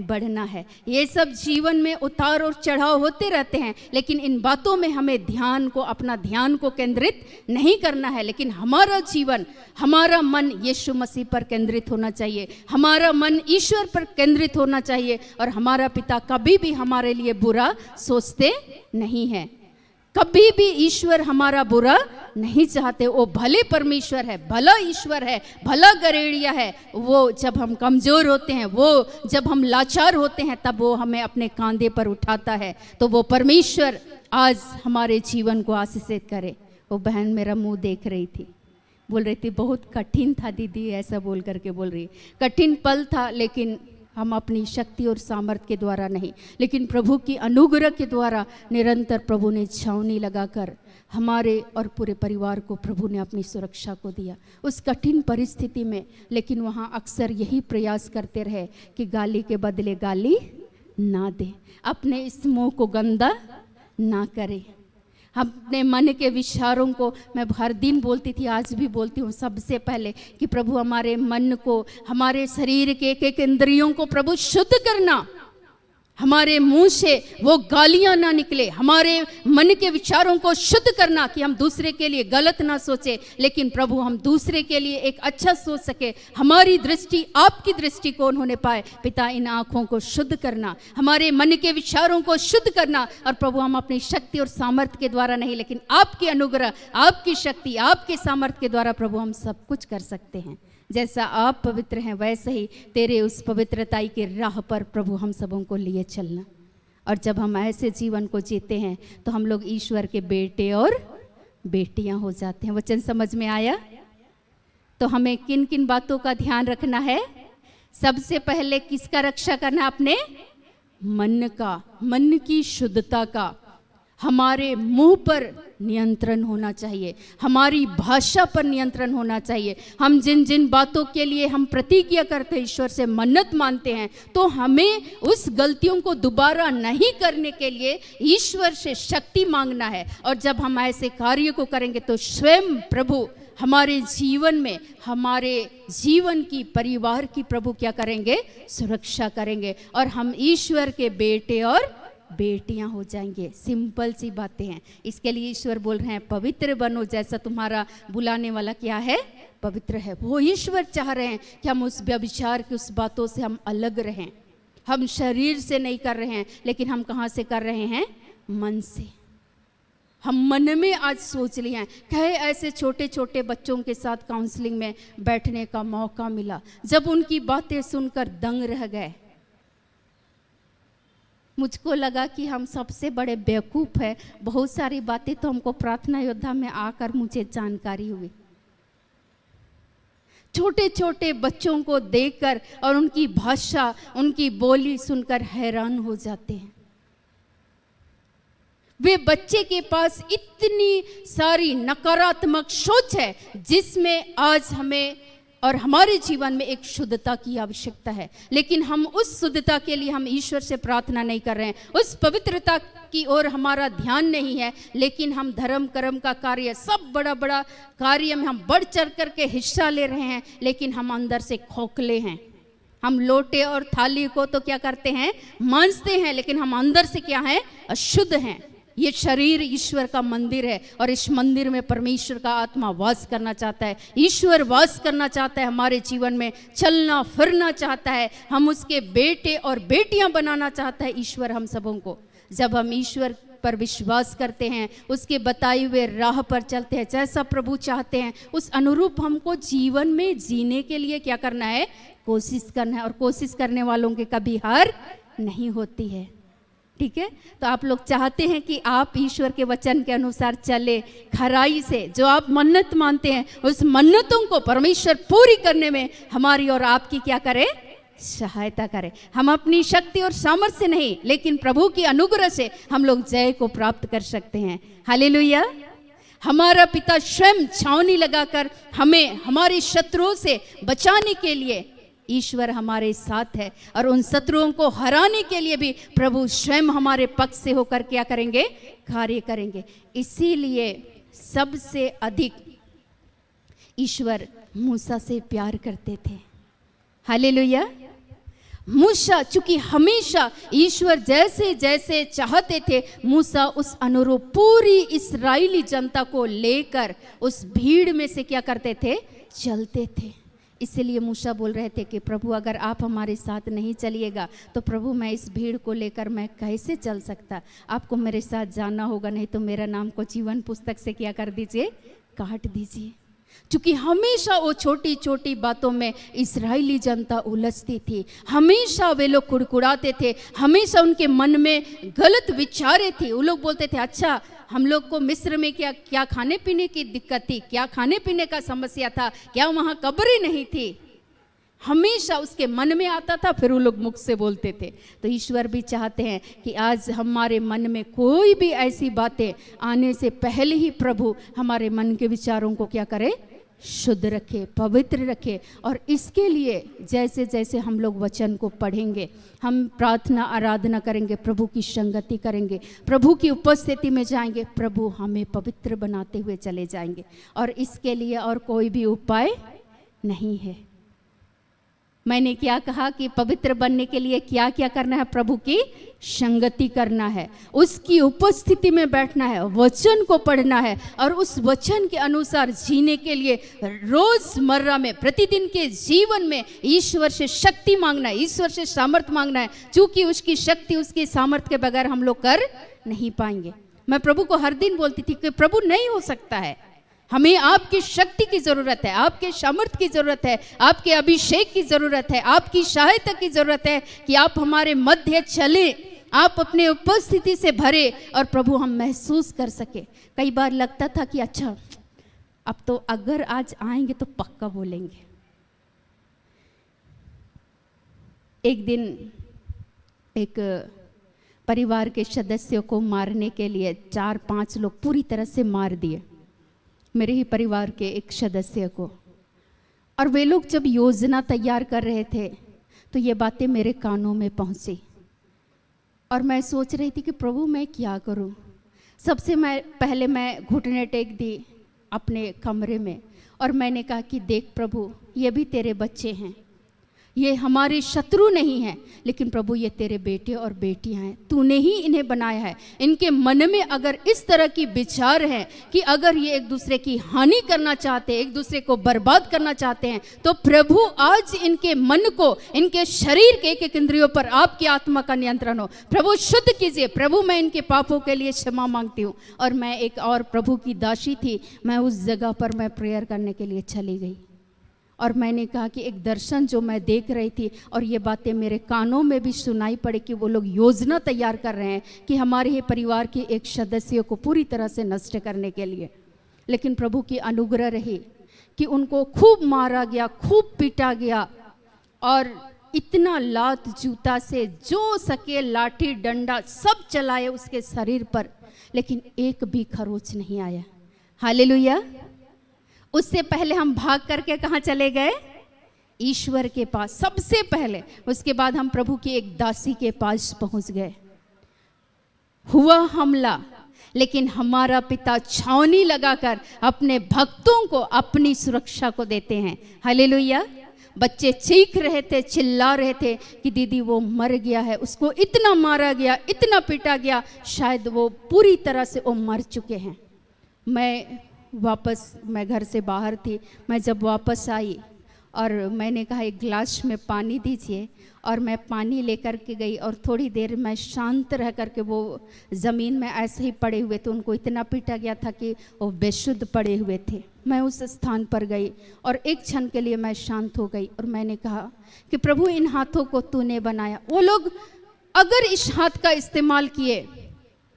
बढ़ना है। ये सब जीवन में उतार और चढ़ाव होते रहते हैं, लेकिन इन बातों में हमें ध्यान को, अपना ध्यान को केंद्रित नहीं करना है। लेकिन हमारा जीवन, हमारा मन यीशु मसीह पर केंद्रित होना चाहिए, हमारा मन ईश्वर पर केंद्रित होना चाहिए। और हमारा पिता कभी भी हमारे लिए बुरा सोचते नहीं हैं। कभी भी ईश्वर हमारा बुरा नहीं चाहते। वो भले परमेश्वर है, भला ईश्वर है, भला गरेड़िया है। वो जब हम कमजोर होते हैं, वो जब हम लाचार होते हैं, तब वो हमें अपने कांधे पर उठाता है। तो वो परमेश्वर आज हमारे जीवन को आशीषित करे। वो बहन मेरा मुंह देख रही थी, बोल रही थी बहुत कठिन था दीदी, ऐसा बोल करके बोल रही। कठिन पल था, लेकिन हम अपनी शक्ति और सामर्थ्य के द्वारा नहीं, लेकिन प्रभु की अनुग्रह के द्वारा निरंतर प्रभु ने छावनी लगाकर हमारे और पूरे परिवार को प्रभु ने अपनी सुरक्षा को दिया उस कठिन परिस्थिति में। लेकिन वहाँ अक्सर यही प्रयास करते रहे कि गाली के बदले गाली ना दे, अपने इस मुंह को गंदा ना करे। अपने मन के विचारों को मैं हर दिन बोलती थी, आज भी बोलती हूँ सबसे पहले कि प्रभु हमारे मन को, हमारे शरीर के एक एक इंद्रियों को प्रभु शुद्ध करना। हमारे मुंह से वो गालियां ना निकले, हमारे मन के विचारों को शुद्ध करना कि हम दूसरे के लिए गलत ना सोचे, लेकिन प्रभु हम दूसरे के लिए एक अच्छा सोच सके। हमारी दृष्टि आपकी दृष्टिकोण होने पाए। पिता इन आँखों को शुद्ध करना, हमारे मन के विचारों को शुद्ध करना। और प्रभु हम अपनी शक्ति और सामर्थ्य के द्वारा नहीं, लेकिन आपकी अनुग्रह, आपकी शक्ति, आपके सामर्थ्य के द्वारा प्रभु हम सब कुछ कर सकते हैं। जैसा आप पवित्र हैं वैसे ही तेरे उस पवित्रताई के राह पर प्रभु हम सबों को लिए चलना। और जब हम ऐसे जीवन को जीते हैं तो हम लोग ईश्वर के बेटे और बेटियां हो जाते हैं। वचन समझ में आया? तो हमें किन किन बातों का ध्यान रखना है? सबसे पहले किसका रक्षा करना? अपने मन का, मन की शुद्धता का। हमारे मुंह पर नियंत्रण होना चाहिए, हमारी भाषा पर नियंत्रण होना चाहिए। हम जिन जिन बातों के लिए हम प्रतिज्ञा करते हैं, ईश्वर से मन्नत मानते हैं, तो हमें उस गलतियों को दोबारा नहीं करने के लिए ईश्वर से शक्ति मांगना है। और जब हम ऐसे कार्य को करेंगे तो स्वयं प्रभु हमारे जीवन में, हमारे जीवन की, परिवार की प्रभु क्या करेंगे? सुरक्षा करेंगे। और हम ईश्वर के बेटे और बेटियां हो जाएंगे। सिंपल सी बातें हैं। इसके लिए ईश्वर बोल रहे हैं पवित्र बनो जैसा तुम्हारा बुलाने वाला क्या है? पवित्र है। वो ईश्वर चाह रहे हैं कि हम उस व्यभिचार की उस बातों से हम अलग रहें। हम शरीर से नहीं कर रहे हैं, लेकिन हम कहाँ से कर रहे हैं? मन से। हम मन में आज सोच लिए हैं। कहे ऐसे छोटे छोटे बच्चों के साथ काउंसलिंग में बैठने का मौका मिला, जब उनकी बातें सुनकर दंग रह गए। मुझको लगा कि हम सबसे बड़े बेवकूफ़ हैं। बहुत सारी बातें तो हमको प्रार्थना योद्धा में आकर मुझे जानकारी हुई। छोटे छोटे बच्चों को देखकर और उनकी भाषा, उनकी बोली सुनकर हैरान हो जाते हैं। वे बच्चे के पास इतनी सारी नकारात्मक सोच है जिसमें आज हमें और हमारे जीवन में एक शुद्धता की आवश्यकता है, लेकिन हम उस शुद्धता के लिए हम ईश्वर से प्रार्थना नहीं कर रहे हैं, उस पवित्रता की ओर हमारा ध्यान नहीं है, लेकिन हम धर्म कर्म का कार्य, सब बड़ा बड़ा कार्य में हम बढ़ चढ़ करके हिस्सा ले रहे हैं, लेकिन हम अंदर से खोखले हैं। हम लोटे और थाली को तो क्या करते हैं, मांजते हैं, लेकिन हम अंदर से क्या हैं, अशुद्ध हैं। ये शरीर ईश्वर का मंदिर है और इस मंदिर में परमेश्वर का आत्मा वास करना चाहता है, ईश्वर वास करना चाहता है, हमारे जीवन में चलना फिरना चाहता है, हम उसके बेटे और बेटियां बनाना चाहता है ईश्वर हम सबों को। जब हम ईश्वर पर विश्वास करते हैं, उसके बताए हुए राह पर चलते हैं, जैसा प्रभु चाहते हैं उस अनुरूप हमको जीवन में जीने के लिए क्या करना है, कोशिश करना है। और कोशिश करने वालों के कभी हार नहीं होती है। ठीक है, तो आप लोग चाहते हैं कि आप ईश्वर के वचन के अनुसार चले, खराई से जो आप मन्नत मानते हैं उस मन्नतों को परमेश्वर पूरी करने में हमारी और आपकी क्या करे, सहायता करे। हम अपनी शक्ति और सामर्थ्य से नहीं, लेकिन प्रभु की अनुग्रह से हम लोग जय को प्राप्त कर सकते हैं। हालेलुया। हमारा पिता स्वयं छावनी लगाकर हमें हमारे शत्रुओं से बचाने के लिए ईश्वर हमारे साथ है, और उन शत्रुओं को हराने के लिए भी प्रभु स्वयं हमारे पक्ष से होकर क्या करेंगे, कार्य करेंगे। इसीलिए सबसे अधिक ईश्वर मूसा से प्यार करते थे। हालेलुया। मूसा चूंकि हमेशा ईश्वर जैसे जैसे चाहते थे, मूसा उस अनुरूप पूरी इस्राएली जनता को लेकर उस भीड़ में से क्या करते थे, चलते थे। इसलिए मूसा बोल रहे थे कि प्रभु अगर आप हमारे साथ नहीं चलिएगा तो प्रभु मैं इस भीड़ को लेकर मैं कैसे चल सकता, आपको मेरे साथ जाना होगा, नहीं तो मेरा नाम को जीवन पुस्तक से क्या कर दीजिए, काट दीजिए। क्योंकि हमेशा वो छोटी छोटी बातों में इस्राएली जनता उलझती थी, हमेशा वे लोग कुड़कुड़ाते थे, हमेशा उनके मन में गलत विचारें थी। वो लोग बोलते थे अच्छा हम लोग को मिस्र में क्या क्या खाने पीने की दिक्कत थी, क्या खाने पीने का समस्या था, क्या वहाँ कब्रें नहीं थी, हमेशा उसके मन में आता था, फिर वो लोग मुख से बोलते थे। तो ईश्वर भी चाहते हैं कि आज हमारे मन में कोई भी ऐसी बातें आने से पहले ही प्रभु हमारे मन के विचारों को क्या करे, शुद्ध रखे, पवित्र रखे। और इसके लिए जैसे जैसे हम लोग वचन को पढ़ेंगे, हम प्रार्थना आराधना करेंगे, प्रभु की संगति करेंगे, प्रभु की उपस्थिति में जाएंगे, प्रभु हमें पवित्र बनाते हुए चले जाएंगे। और इसके लिए और कोई भी उपाय नहीं है। मैंने क्या कहा कि पवित्र बनने के लिए क्या क्या करना है, प्रभु की संगति करना है, उसकी उपस्थिति में बैठना है, वचन को पढ़ना है, और उस वचन के अनुसार जीने के लिए रोजमर्रा में प्रतिदिन के जीवन में ईश्वर से शक्ति मांगना है, ईश्वर से सामर्थ्य मांगना है। क्योंकि उसकी शक्ति उसकी सामर्थ्य के बगैर हम लोग कर नहीं पाएंगे। मैं प्रभु को हर दिन बोलती थी कि प्रभु नहीं हो सकता है, हमें आपकी शक्ति की जरूरत है, आपके सामर्थ्य की जरूरत है, आपके अभिषेक की जरूरत है, आपकी सहायता की जरूरत है कि आप हमारे मध्य चले, आप अपने उपस्थिति से भरे और प्रभु हम महसूस कर सके। कई बार लगता था कि अच्छा अब तो अगर आज आएंगे तो पक्का बोलेंगे। एक दिन एक परिवार के सदस्यों को मारने के लिए 4-5 लोग पूरी तरह से मार दिए, मेरे ही परिवार के एक सदस्य को। और वे लोग जब योजना तैयार कर रहे थे तो ये बातें मेरे कानों में पहुंची, और मैं सोच रही थी कि प्रभु मैं क्या करूं। सबसे पहले मैं घुटने टेक दी अपने कमरे में, और मैंने कहा कि देख प्रभु ये भी तेरे बच्चे हैं, ये हमारे शत्रु नहीं हैं, लेकिन प्रभु ये तेरे बेटे और बेटियां हैं, तूने ही इन्हें बनाया है। इनके मन में अगर इस तरह की विचार है कि अगर ये एक दूसरे की हानि करना चाहते हैं, एक दूसरे को बर्बाद करना चाहते हैं, तो प्रभु आज इनके मन को, इनके शरीर के एक एक इंद्रियों पर आपकी आत्मा का नियंत्रण हो। प्रभु शुद्ध कीजिए, प्रभु मैं इनके पापों के लिए क्षमा मांगती हूँ। और मैं एक और प्रभु की दासी थी, मैं उस जगह पर मैं प्रेयर करने के लिए चली गई, और मैंने कहा कि एक दर्शन जो मैं देख रही थी और ये बातें मेरे कानों में भी सुनाई पड़ी कि वो लोग योजना तैयार कर रहे हैं कि हमारे ही परिवार के एक सदस्य को पूरी तरह से नष्ट करने के लिए। लेकिन प्रभु की अनुग्रह रही कि उनको खूब मारा गया, खूब पीटा गया, और इतना लात जूता से जो सके लाठी डंडा सब चलाए उसके शरीर पर, लेकिन एक भी खरोच नहीं आया। हालेलुया। उससे पहले हम भाग करके कहाँ चले गए? ईश्वर के पास सबसे पहले। उसके बाद हम प्रभु की एक दासी के पास पहुंच गए। हुआ हमला, लेकिन हमारा पिता छावनी लगाकर अपने भक्तों को अपनी सुरक्षा को देते हैं। हालेलुया। बच्चे चीख रहे थे, चिल्ला रहे थे कि दीदी वो मर गया है, उसको इतना मारा गया, इतना पीटा गया, शायद वो पूरी तरह से वो मर चुके हैं। मैं घर से बाहर थी। मैं जब वापस आई और मैंने कहा एक गिलास में पानी दीजिए, और मैं पानी लेकर के गई और थोड़ी देर मैं शांत रह करके, वो ज़मीन में ऐसे ही पड़े हुए थे, उनको इतना पीटा गया था कि वो बेशुद्ध पड़े हुए थे। मैं उस स्थान पर गई और एक क्षण के लिए मैं शांत हो गई और मैंने कहा कि प्रभु इन हाथों को तूने बनाया, वो लोग अगर इस हाथ का इस्तेमाल किए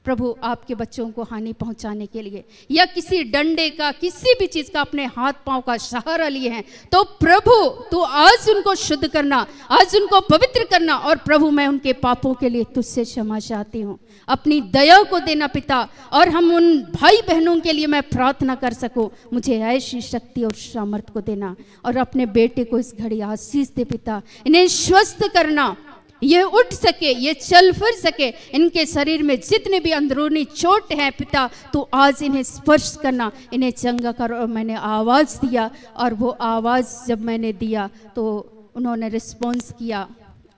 प्रभु आपके बच्चों को हानि पहुंचाने के लिए, या किसी डंडे का किसी भी चीज का अपने हाथ पांव का सहारा लिए हैं, तो प्रभु तू आज उनको शुद्ध करना, आज उनको पवित्र करना। और प्रभु मैं उनके पापों के लिए तुझसे क्षमा चाहती हूँ, अपनी दया को देना पिता, और हम उन भाई बहनों के लिए मैं प्रार्थना कर सकूं, मुझे ऐसी शक्ति और सामर्थ्य को देना। और अपने बेटे को इस घड़ी आशीष दे पिता, इन्हें स्वस्थ करना, ये उठ सके, ये चल फिर सके, इनके शरीर में जितने भी अंदरूनी चोट है पिता तो आज इन्हें स्पर्श करना, इन्हें चंगा कर। और मैंने आवाज़ दिया, और वो आवाज़ जब मैंने दिया तो उन्होंने रिस्पॉन्स किया,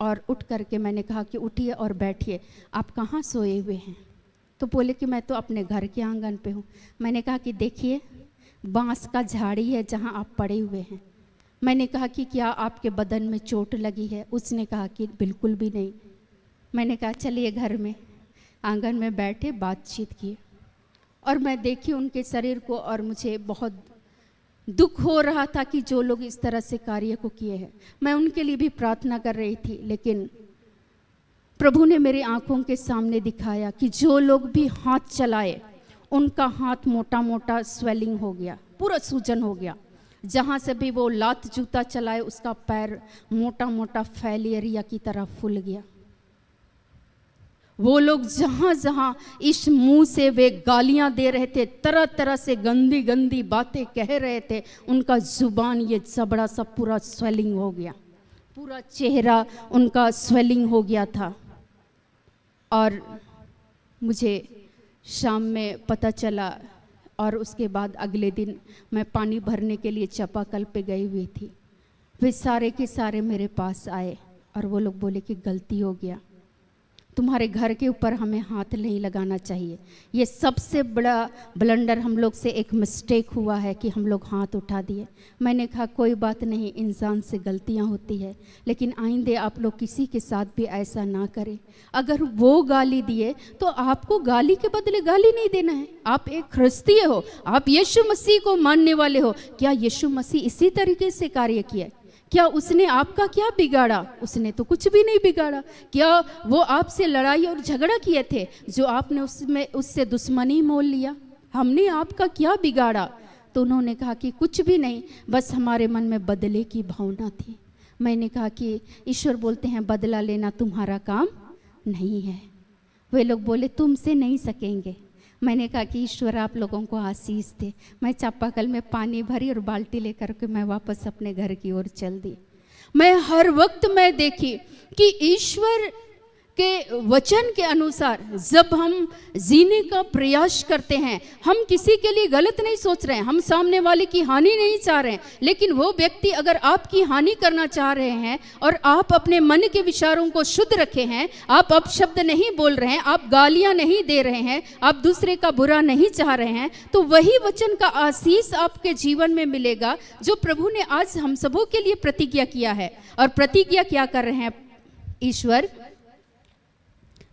और उठ करके मैंने कहा कि उठिए और बैठिए, आप कहाँ सोए हुए हैं? तो बोले कि मैं तो अपने घर के आंगन पे हूँ। मैंने कहा कि देखिए बांस का झाड़ी है जहाँ आप पड़े हुए हैं। मैंने कहा कि क्या आपके बदन में चोट लगी है? उसने कहा कि बिल्कुल भी नहीं। मैंने कहा चलिए घर में, आंगन में बैठे बातचीत किए, और मैं देखी उनके शरीर को, और मुझे बहुत दुख हो रहा था कि जो लोग इस तरह से कार्य को किए हैं। मैं उनके लिए भी प्रार्थना कर रही थी, लेकिन प्रभु ने मेरी आंखों के सामने दिखाया कि जो लोग भी हाथ चलाए उनका हाथ मोटा मोटा स्वेलिंग हो गया, पूरा सूजन हो गया। जहाँ से भी वो लात जूता चलाए उसका पैर मोटा मोटा फैलियरिया की तरह फूल गया। वो लोग जहाँ जहाँ इस मुंह से वे गालियाँ दे रहे थे, तरह तरह से गंदी गंदी बातें कह रहे थे, उनका जुबान ये जबड़ा सब पूरा स्वेलिंग हो गया, पूरा चेहरा उनका स्वेलिंग हो गया था। और मुझे शाम में पता चला, और उसके बाद अगले दिन मैं पानी भरने के लिए चापाकल पे गई हुई थी। वे सारे के सारे मेरे पास आए और वो लोग बोले कि गलती हो गया, तुम्हारे घर के ऊपर हमें हाथ नहीं लगाना चाहिए। ये सबसे बड़ा ब्लंडर हम लोग से एक मिस्टेक हुआ है कि हम लोग हाथ उठा दिए। मैंने कहा कोई बात नहीं, इंसान से गलतियां होती है, लेकिन आइंदे आप लोग किसी के साथ भी ऐसा ना करें। अगर वो गाली दिए तो आपको गाली के बदले गाली नहीं देना है। आप एक ख्रिस्तीय हो, आप यीशु मसीह को मानने वाले हो। क्या यीशु मसीह इसी तरीके से कार्य किया? क्या उसने आपका क्या बिगाड़ा? उसने तो कुछ भी नहीं बिगाड़ा। क्या वो आपसे लड़ाई और झगड़ा किए थे जो आपने उससे दुश्मनी मोल लिया? हमने आपका क्या बिगाड़ा? तो उन्होंने कहा कि कुछ भी नहीं, बस हमारे मन में बदले की भावना थी। मैंने कहा कि ईश्वर बोलते हैं बदला लेना तुम्हारा काम नहीं है। वे लोग बोले तुमसे नहीं सकेंगे। मैंने कहा कि ईश्वर आप लोगों को आशीष दे। मैं चापाकल में पानी भरी और बाल्टी लेकर के मैं वापस अपने घर की ओर चल दी। मैं हर वक्त मैं देखी कि ईश्वर के वचन के अनुसार जब हम जीने का प्रयास करते हैं, हम किसी के लिए गलत नहीं सोच रहे हैं, हम सामने वाले की हानि नहीं चाह रहे हैं, लेकिन वो व्यक्ति अगर आपकी हानि करना चाह रहे हैं और आप अपने मन के विचारों को शुद्ध रखे हैं, आप अपशब्द नहीं बोल रहे हैं, आप गालियां नहीं दे रहे हैं, आप दूसरे का बुरा नहीं चाह रहे हैं, तो वही वचन का आशीष आपके जीवन में मिलेगा जो प्रभु ने आज हम सबों के लिए प्रतिज्ञा किया है। और प्रतिज्ञा क्या कर रहे हैं ईश्वर?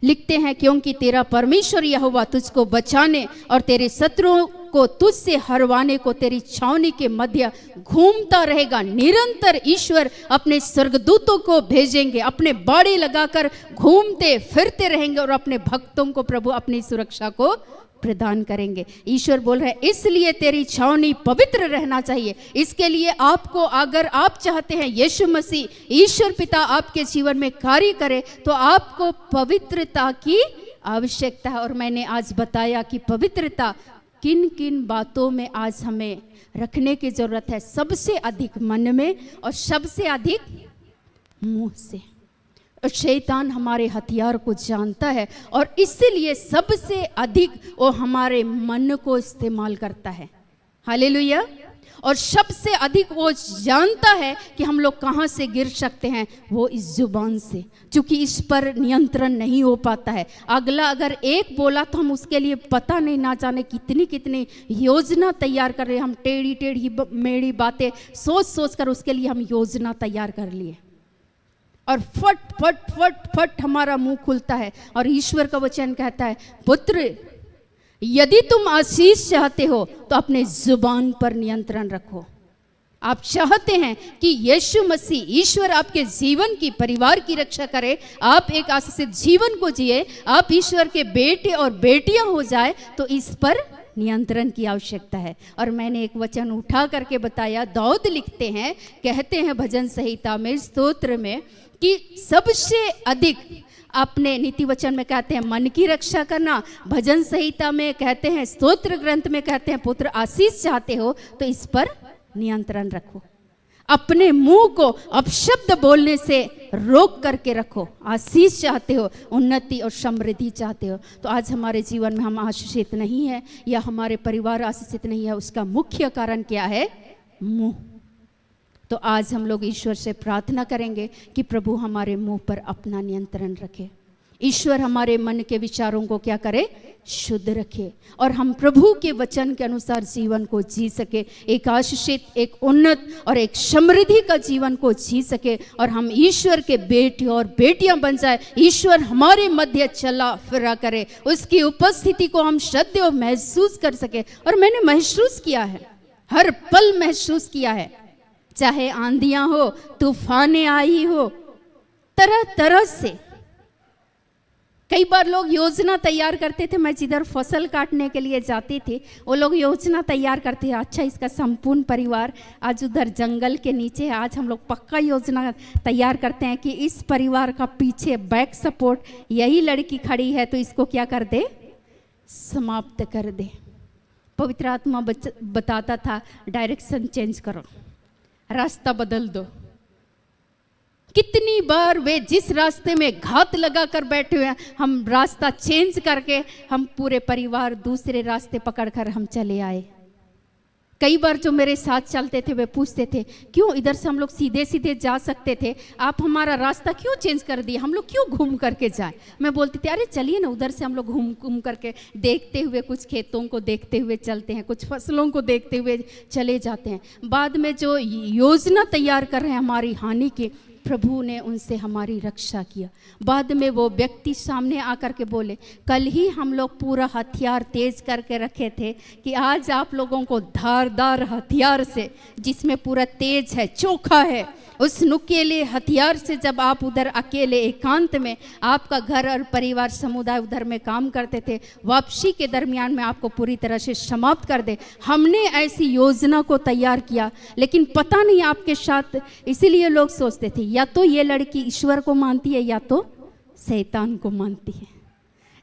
लिखते हैं क्योंकि तेरा परमेश्वर यहोवा तुझको बचाने और तेरे शत्रुओं को तुझसे हरवाने को तेरी छावनी के मध्य घूमता रहेगा। निरंतर ईश्वर अपने स्वर्गदूतों को भेजेंगे, अपने बाड़े लगाकर घूमते फिरते रहेंगे और अपने भक्तों को प्रभु अपनी सुरक्षा को प्रदान करेंगे। ईश्वर बोल रहे हैं इसलिए तेरी छावनी पवित्र रहना चाहिए। इसके लिए आपको, अगर आप चाहते हैं यीशु मसीह ईश्वर पिता आपके जीवन में कार्य करे, तो आपको पवित्रता की आवश्यकता है। और मैंने आज बताया कि पवित्रता किन किन बातों में आज हमें रखने की जरूरत है। सबसे अधिक मन में और सबसे अधिक मुंह से। और शैतान हमारे हथियार को जानता है और इसीलिए सबसे अधिक वो हमारे मन को इस्तेमाल करता है। हालेलुया। और सबसे अधिक वो जानता है कि हम लोग कहाँ से गिर सकते हैं, वो इस जुबान से, क्योंकि इस पर नियंत्रण नहीं हो पाता है। अगला अगर एक बोला तो हम उसके लिए पता नहीं ना जाने कितनी कितनी योजना तैयार कर रहे हैं। हम टेढ़ी टेढ़ी मेढ़ी बातें सोच सोच कर उसके लिए हम योजना तैयार कर लिए और फट फट फट फट हमारा मुंह खुलता है। और ईश्वर का वचन कहता है, पुत्र यदि तुम आशीष चाहते हो तो अपने जुबान पर नियंत्रण रखो। आप चाहते हैं कि यीशु मसीह ईश्वर आपके जीवन की, परिवार की रक्षा करे, आप एक आशीषित जीवन को जिए, आप ईश्वर के बेटे और बेटियां हो जाए, तो इस पर नियंत्रण की आवश्यकता है। और मैंने एक वचन उठा करके बताया, दाऊद लिखते हैं, कहते हैं भजन संहिता में, स्तोत्र में, कि सबसे अधिक अपने नीति वचन में कहते हैं मन की रक्षा करना, भजन संहिता में कहते हैं, स्तोत्र ग्रंथ में कहते हैं, पुत्र आशीष चाहते हो तो इस पर नियंत्रण रखो। अपने मुंह को अपशब्द बोलने से रोक करके रखो। आशीष चाहते हो, उन्नति और समृद्धि चाहते हो, तो आज हमारे जीवन में हम आशीषित नहीं है या हमारे परिवार आशीषित नहीं है, उसका मुख्य कारण क्या है? मुंह। तो आज हम लोग ईश्वर से प्रार्थना करेंगे कि प्रभु हमारे मुंह पर अपना नियंत्रण रखे। ईश्वर हमारे मन के विचारों को क्या करे? शुद्ध रखे, और हम प्रभु के वचन के अनुसार जीवन को जी सके, एक आशीषित, एक उन्नत और एक समृद्धि का जीवन को जी सके, और हम ईश्वर के बेटे और बेटियां बन जाए। ईश्वर हमारे मध्य चला फिरा करे, उसकी उपस्थिति को हम श्रद्धेय महसूस कर सके। और मैंने महसूस किया है, हर पल महसूस किया है, चाहे आंधियां हो, तूफानें आई हो, तरह तरह से। कई बार लोग योजना तैयार करते थे, मैं जिधर फसल काटने के लिए जाती थी वो लोग योजना तैयार करते हैं, अच्छा इसका संपूर्ण परिवार आज उधर जंगल के नीचे है, आज हम लोग पक्का योजना तैयार करते हैं कि इस परिवार का पीछे बैक सपोर्ट यही लड़की खड़ी है, तो इसको क्या कर दे? समाप्त कर दे। पवित्र आत्मा बताता था, डायरेक्शन चेंज करो, रास्ता बदल दो। कितनी बार वे जिस रास्ते में घात लगा कर बैठे हुए हैं, हम रास्ता चेंज करके हम पूरे परिवार दूसरे रास्ते पकड़कर हम चले आए। कई बार जो मेरे साथ चलते थे वे पूछते थे, क्यों इधर से हम लोग सीधे सीधे जा सकते थे, आप हमारा रास्ता क्यों चेंज कर दिए, हम लोग क्यों घूम करके जाए? मैं बोलती थी, अरे चलिए ना उधर से हम लोग घूम घूम करके देखते हुए, कुछ खेतों को देखते हुए चलते हैं, कुछ फसलों को देखते हुए चले जाते हैं। बाद में जो योजना तैयार कर रहे हैं हमारी हानि की, प्रभु ने उनसे हमारी रक्षा किया। बाद में वो व्यक्ति सामने आकर के बोले, कल ही हम लोग पूरा हथियार तेज करके रखे थे कि आज आप लोगों को धारदार हथियार से, जिसमें पूरा तेज है, चोखा है, उस नुकीले हथियार से जब आप उधर अकेले एकांत में, आपका घर और परिवार समुदाय उधर में काम करते थे, वापसी के दरमियान में आपको पूरी तरह से समाप्त कर दे। हमने ऐसी योजना को तैयार किया, लेकिन पता नहीं आपके साथ, इसीलिए लोग सोचते थे या तो ये लड़की ईश्वर को मानती है या तो शैतान को मानती है।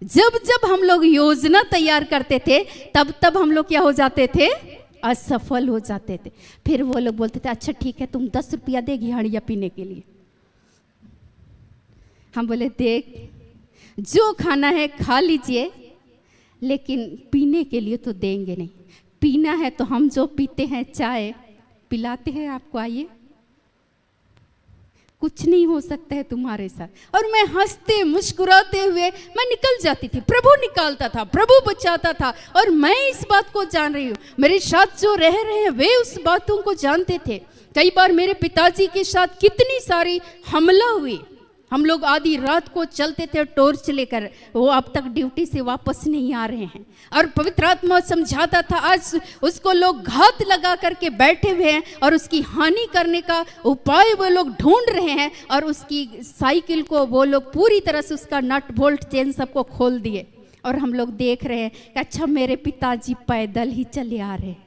जब जब हम लोग योजना तैयार करते थे तब तब हम लोग क्या हो जाते थे? असफल हो जाते थे। फिर वो लोग बोलते थे, अच्छा ठीक है तुम 10 रुपया देगी हड़िया पीने के लिए। हम बोले, देख जो खाना है खा लीजिए, लेकिन पीने के लिए तो देंगे नहीं। पीना है तो हम जो पीते हैं चाय पिलाते हैं आपको, आइए, कुछ नहीं हो सकता है तुम्हारे साथ। और मैं हंसते मुस्कुराते हुए मैं निकल जाती थी, प्रभु निकालता था, प्रभु बचाता था। और मैं इस बात को जान रही हूँ, मेरे साथ जो रह रहे हैं वे उस बातों को जानते थे। कई बार मेरे पिताजी के साथ कितनी सारी हमला हुई, हम लोग आधी रात को चलते थे टॉर्च लेकर, वो अब तक ड्यूटी से वापस नहीं आ रहे हैं, और पवित्र आत्मा समझाता था, आज उसको लोग घात लगा करके बैठे हुए हैं और उसकी हानि करने का उपाय वो लोग ढूंढ रहे हैं, और उसकी साइकिल को वो लोग पूरी तरह से उसका नट बोल्ट चेन सबको खोल दिए और हम लोग देख रहे हैं कि अच्छा मेरे पिताजी पैदल ही चले आ रहे हैं।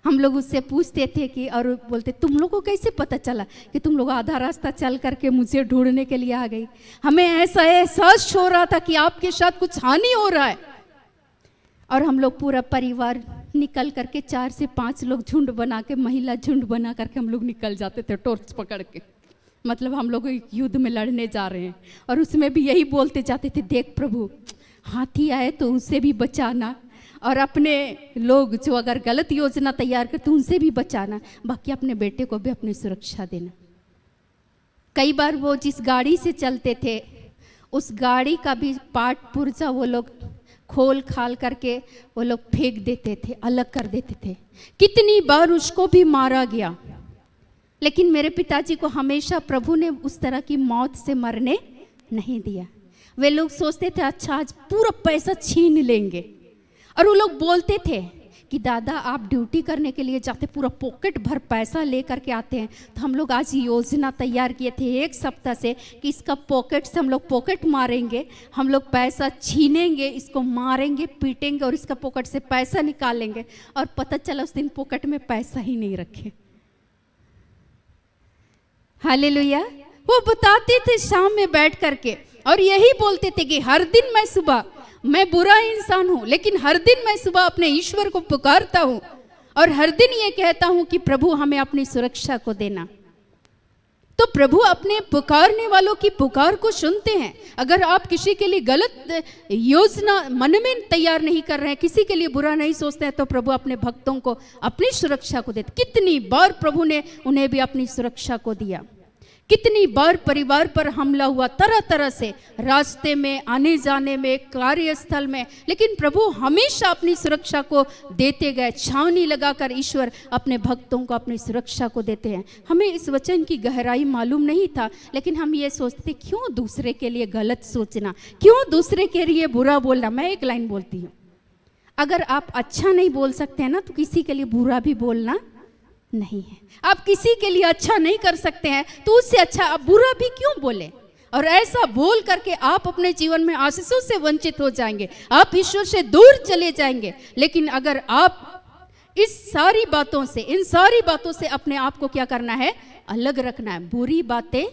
हम लोग उससे पूछते थे कि, और बोलते तुम लोगों को कैसे पता चला कि तुम लोग आधा रास्ता चल करके मुझे ढूंढने के लिए आ गई। हमें ऐसा एहसास हो रहा था कि आपके साथ कुछ हानि हो रहा है। और हम लोग पूरा परिवार निकल करके 4 से 5 लोग झुंड बना के, महिला झुंड बना करके हम लोग निकल जाते थे टॉर्च पकड़ के। मतलब हम लोग एक युद्ध में लड़ने जा रहे हैं और उसमें भी यही बोलते जाते थे, देख प्रभु हाथी आए तो उससे भी बचाना, और अपने लोग जो अगर गलत योजना तैयार करते उनसे भी बचाना, बाकी अपने बेटे को भी अपनी सुरक्षा देना। कई बार वो जिस गाड़ी से चलते थे उस गाड़ी का भी पार्ट पुर्जा वो लोग खोल खाल करके वो लोग फेंक देते थे, अलग कर देते थे। कितनी बार उसको भी मारा गया, लेकिन मेरे पिताजी को हमेशा प्रभु ने उस तरह की मौत से मरने नहीं दिया। वे लोग सोचते थे अच्छा आज पूरा पैसा छीन लेंगे, और वो लोग बोलते थे कि दादा आप ड्यूटी करने के लिए जाते पूरा पॉकेट भर पैसा ले करके आते हैं। तो हम लोग आज योजना तैयार किए थे 1 सप्ताह से कि इसका पॉकेट से हम लोग पॉकेट मारेंगे, हम लोग पैसा छीनेंगे, इसको मारेंगे पीटेंगे और इसका पॉकेट से पैसा निकालेंगे। और पता चला उस दिन पॉकेट में पैसा ही नहीं रखे। हालेलुया। वो बताते थे शाम में बैठ करके, और यही बोलते थे कि हर दिन मैं सुबह, मैं बुरा इंसान हूं लेकिन हर दिन मैं सुबह अपने ईश्वर को पुकारता हूं और हर दिन ये कहता हूं कि प्रभु हमें अपनी सुरक्षा को देना। तो प्रभु अपने पुकारने वालों की पुकार को सुनते हैं। अगर आप किसी के लिए गलत योजना मन में तैयार नहीं कर रहे हैं, किसी के लिए बुरा नहीं सोचते हैं, तो प्रभु अपने भक्तों को अपनी सुरक्षा को देते। कितनी बार प्रभु ने उन्हें भी अपनी सुरक्षा को दिया। कितनी बार परिवार पर हमला हुआ, तरह तरह से, रास्ते में, आने जाने में, कार्यस्थल में, लेकिन प्रभु हमेशा अपनी सुरक्षा को देते गए। छावनी लगाकर ईश्वर अपने भक्तों को अपनी सुरक्षा को देते हैं। हमें इस वचन की गहराई मालूम नहीं था, लेकिन हम ये सोचते थे क्यों दूसरे के लिए गलत सोचना, क्यों दूसरे के लिए बुरा बोलना। मैं एक लाइन बोलती हूँ, अगर आप अच्छा नहीं बोल सकते हैं ना, तो किसी के लिए बुरा भी बोलना नहीं है। आप किसी के लिए अच्छा नहीं कर सकते हैं तो उससे अच्छा आप बुरा भी क्यों बोले। और ऐसा बोल करके आप अपने जीवन में आशीषों से वंचित हो जाएंगे, आप ईश्वर से दूर चले जाएंगे। लेकिन अगर आप इस सारी बातों से, इन सारी बातों से अपने आप को क्या करना है, अलग रखना है। बुरी बातें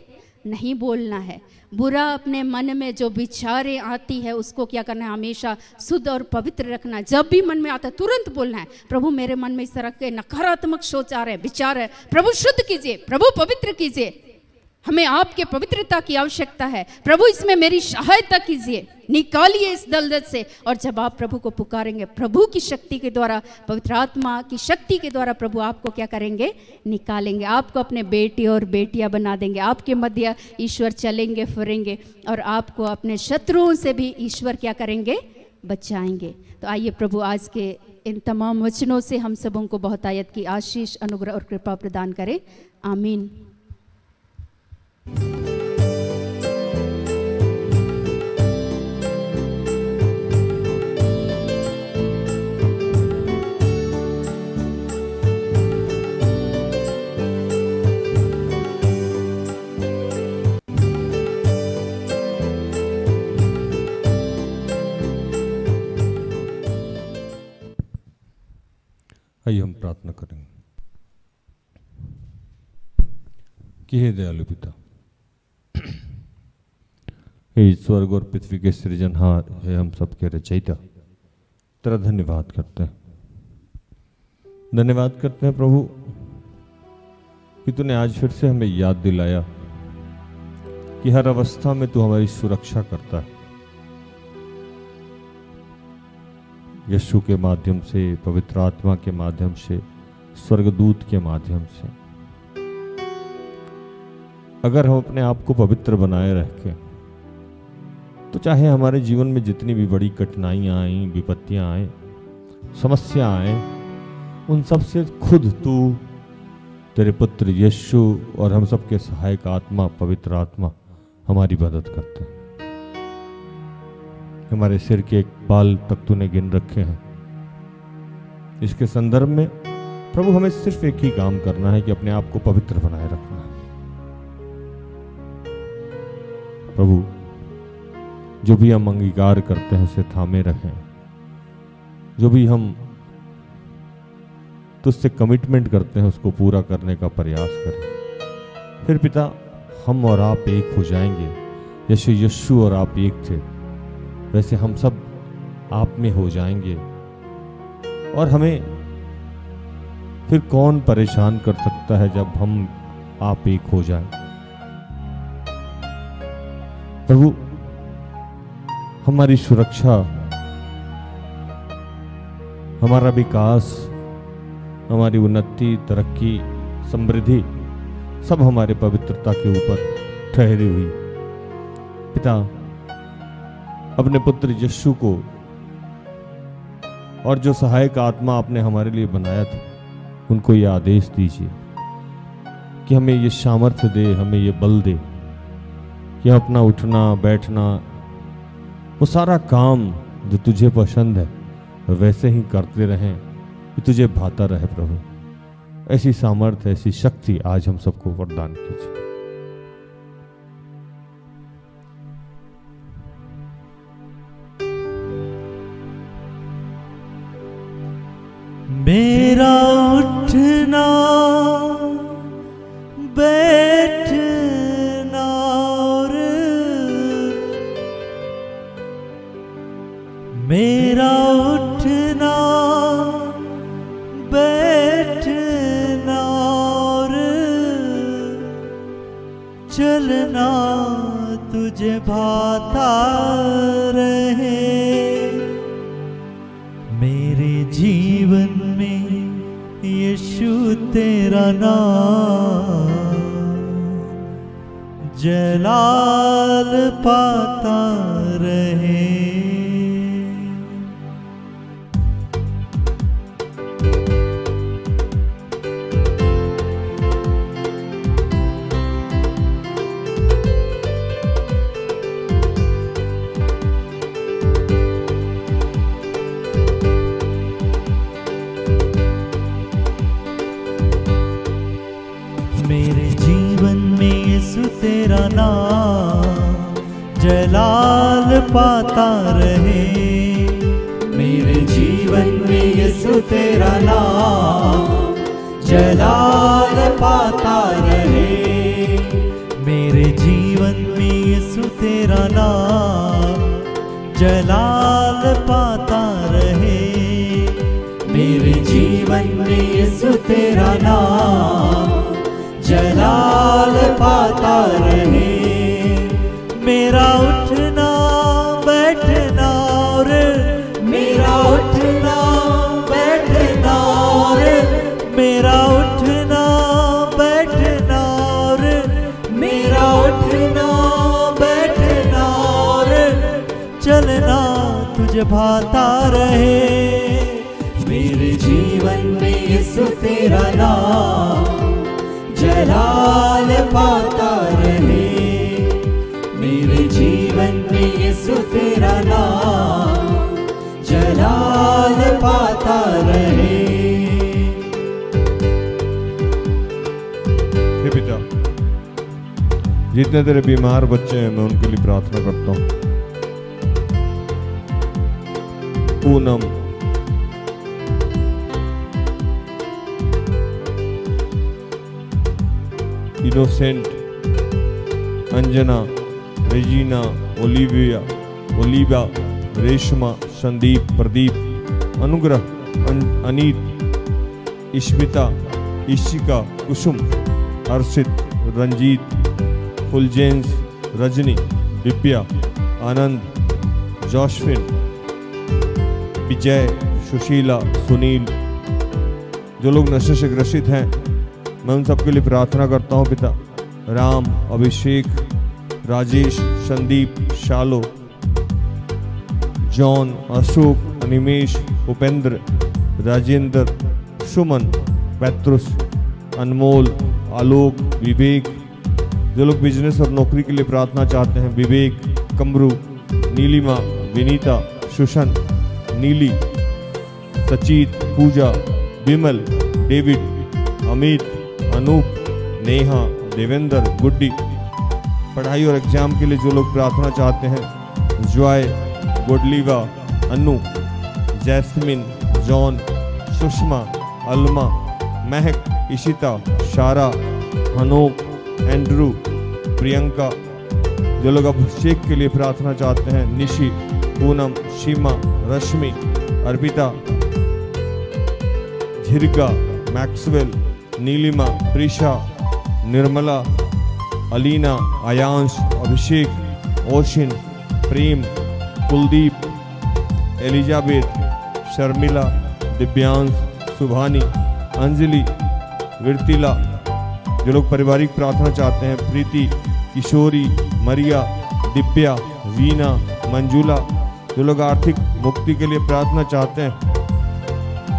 नहीं बोलना है। बुरा अपने मन में जो विचारें आती है उसको क्या करना है, हमेशा शुद्ध और पवित्र रखना। जब भी मन में आता है तुरंत बोलना है, प्रभु मेरे मन में इस तरह के नकारात्मक सोच आ रहे हैं, विचार है, प्रभु शुद्ध कीजिए, प्रभु पवित्र कीजिए, हमें आपके पवित्रता की आवश्यकता है, प्रभु इसमें मेरी सहायता कीजिए, निकालिए इस दलदल से। और जब आप प्रभु को पुकारेंगे, प्रभु की शक्ति के द्वारा, पवित्र आत्मा की शक्ति के द्वारा प्रभु आपको क्या करेंगे, निकालेंगे, आपको अपने बेटे और बेटियां बना देंगे। आपके मध्य ईश्वर चलेंगे फिरेंगे और आपको अपने शत्रुओं से भी ईश्वर क्या करेंगे, बचाएंगे। तो आइए प्रभु आज के इन तमाम वचनों से हम सबों को बहुत आयत की आशीष, अनुग्रह और कृपा प्रदान करे। आमीन। आइए हम प्रार्थना करेंगे कि हे दयालु पिता, हे स्वर्ग और पृथ्वी के सृजनहार, हे हम सबके रचयिता, तेरा धन्यवाद करते हैं। धन्यवाद करते हैं प्रभु कि तूने आज फिर से हमें याद दिलाया कि हर अवस्था में तू हमारी सुरक्षा करता है। यीशु के माध्यम से, पवित्र आत्मा के माध्यम से, स्वर्गदूत के माध्यम से। अगर हम अपने आप को पवित्र बनाए रखें तो चाहे हमारे जीवन में जितनी भी बड़ी कठिनाइयां आए, विपत्तियां आए, समस्या आए, उन सब से खुद तू, तेरे पुत्र यीशु और हम सबके सहायक आत्मा, पवित्र आत्मा हमारी मदद करते हैं। हमारे सिर के एक बाल तक तूने गिन रखे हैं। इसके संदर्भ में प्रभु हमें सिर्फ एक ही काम करना है कि अपने आप को पवित्र बनाए रखना है। प्रभु जो भी हम अंगीकार करते हैं उसे थामे रखें, जो भी हम तुझसे कमिटमेंट करते हैं उसको पूरा करने का प्रयास करें। फिर पिता हम और आप एक हो जाएंगे, जैसे यीशु और आप एक थे वैसे हम सब आप में हो जाएंगे, और हमें फिर कौन परेशान कर सकता है जब हम आप एक हो जाएं। प्रभु हमारी सुरक्षा, हमारा विकास, हमारी उन्नति, तरक्की, समृद्धि सब हमारे पवित्रता के ऊपर ठहरी हुई। पिता अपने पुत्र यीशु को और जो सहायक आत्मा आपने हमारे लिए बनाया था उनको ये आदेश दीजिए कि हमें ये सामर्थ्य दे, हमें ये बल दे कि अपना उठना बैठना वो सारा काम जो तुझे पसंद है वैसे ही करते रहें कि तुझे भाता रहे। प्रभु ऐसी सामर्थ्य, ऐसी शक्ति आज हम सबको वरदान कीजिए। मेरा उठना बैठना और मेरा उठना बैठना और चलना तुझे भाता रहे। मेरे जीवन में यीशु तेरा नाम जलाल पाता रहे। मेरे जीवन में यीशु तेरा नाम जलाल पाता रहे। मेरे जीवन में यीशु तेरा नाम जलाल पाता रहे। मेरे जीवन में यीशु तेरा नाम जलाल पाता रहे। मेरे जीवन में यीशु तेरा नाम जलाल पाता रहे। मेरा उठना बैठना और मेरा उठना बैठना और मेरा उठना बैठना और मेरा उठना बैठना और चलना तुझे भाता रहे। मेरे जीवन में यीशु तेरा नाम जलाल पाता रहे। मेरे जीवन में यीशु तेरा नाम जलाल पाता रहे। हे पिता, जितने तेरे बीमार बच्चे हैं मैं उनके लिए प्रार्थना करता हूँ। Poonam, innocent, Anjana, Regina, Oliva, Reshma, Sandeep, Pradeep, अनुग्रह, अनीत, इश्मिता, इशिका, कुसुम, हर्षित, रंजीत, फुलजेंस, रजनी, दिव्या, आनंद, जोशफिन, विजय, सुशीला, सुनील, जो लोग नशे से ग्रसित हैं मैं उन सबके लिए प्रार्थना करता हूँ। पिता राम, अभिषेक, राजेश, संदीप, शालो, जॉन, अशोक, अनिमेश, उपेंद्र, राजेंद्र, सुमन, पैत्रुस, अनमोल, आलोक, विवेक, जो लोग बिजनेस और नौकरी के लिए प्रार्थना चाहते हैं, विवेक, कमरू, नीलिमा, विनीता, सुशन, नीली, सचित, पूजा, विमल, डेविड, अमित, अनूप, नेहा, देवेंद्र, गुड्डी, पढ़ाई और एग्जाम के लिए जो लोग प्रार्थना चाहते हैं जॉय, गोडलीवा, अनु, जैस्मिन, जॉन, सुषमा, अलमा, महक, इशिता, शारा, हनोक, एंड्रू, प्रियंका। जो लोग अभिषेक के लिए प्रार्थना चाहते हैं, निशी, पूनम, शीमा, रश्मि, अर्पिता, झिरका, मैक्सवेल, नीलिमा, प्रीशा, निर्मला, अलीना, आयांश, अभिषेक, ओशिन, प्रेम, कुलदीप, एलिजाबेथ, शर्मिला, दिव्यांश, सुभानी, अंजलि, विरतिला। जो लोग पारिवारिक प्रार्थना चाहते हैं, प्रीति, किशोरी, मरिया, दिव्या, वीना, मंजुला। जो लोग आर्थिक मुक्ति के लिए प्रार्थना चाहते हैं,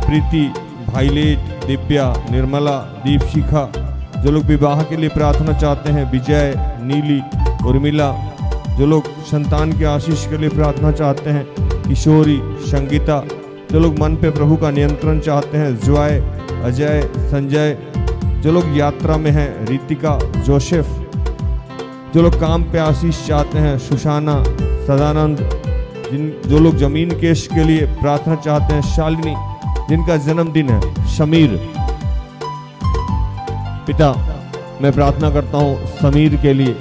प्रीति, भाईलेट, दिव्या, निर्मला, दीपशिखा। जो लोग विवाह के लिए प्रार्थना चाहते हैं, विजय, नीली, उर्मिला। जो लोग संतान के आशीष के लिए प्रार्थना चाहते हैं, किशोरी, संगीता। जो लोग मन पे प्रभु का नियंत्रण चाहते हैं, जॉय, अजय, संजय। जो लोग यात्रा में हैं, रितिका, जोसेफ। जो लोग काम पे आशीष चाहते हैं, सुशाना, सदानंद। जो लोग जमीन केस के लिए प्रार्थना चाहते हैं, शालिनी। जिनका जन्मदिन है, शमीर। पिता, मैं प्रार्थना करता हूँ समीर के लिए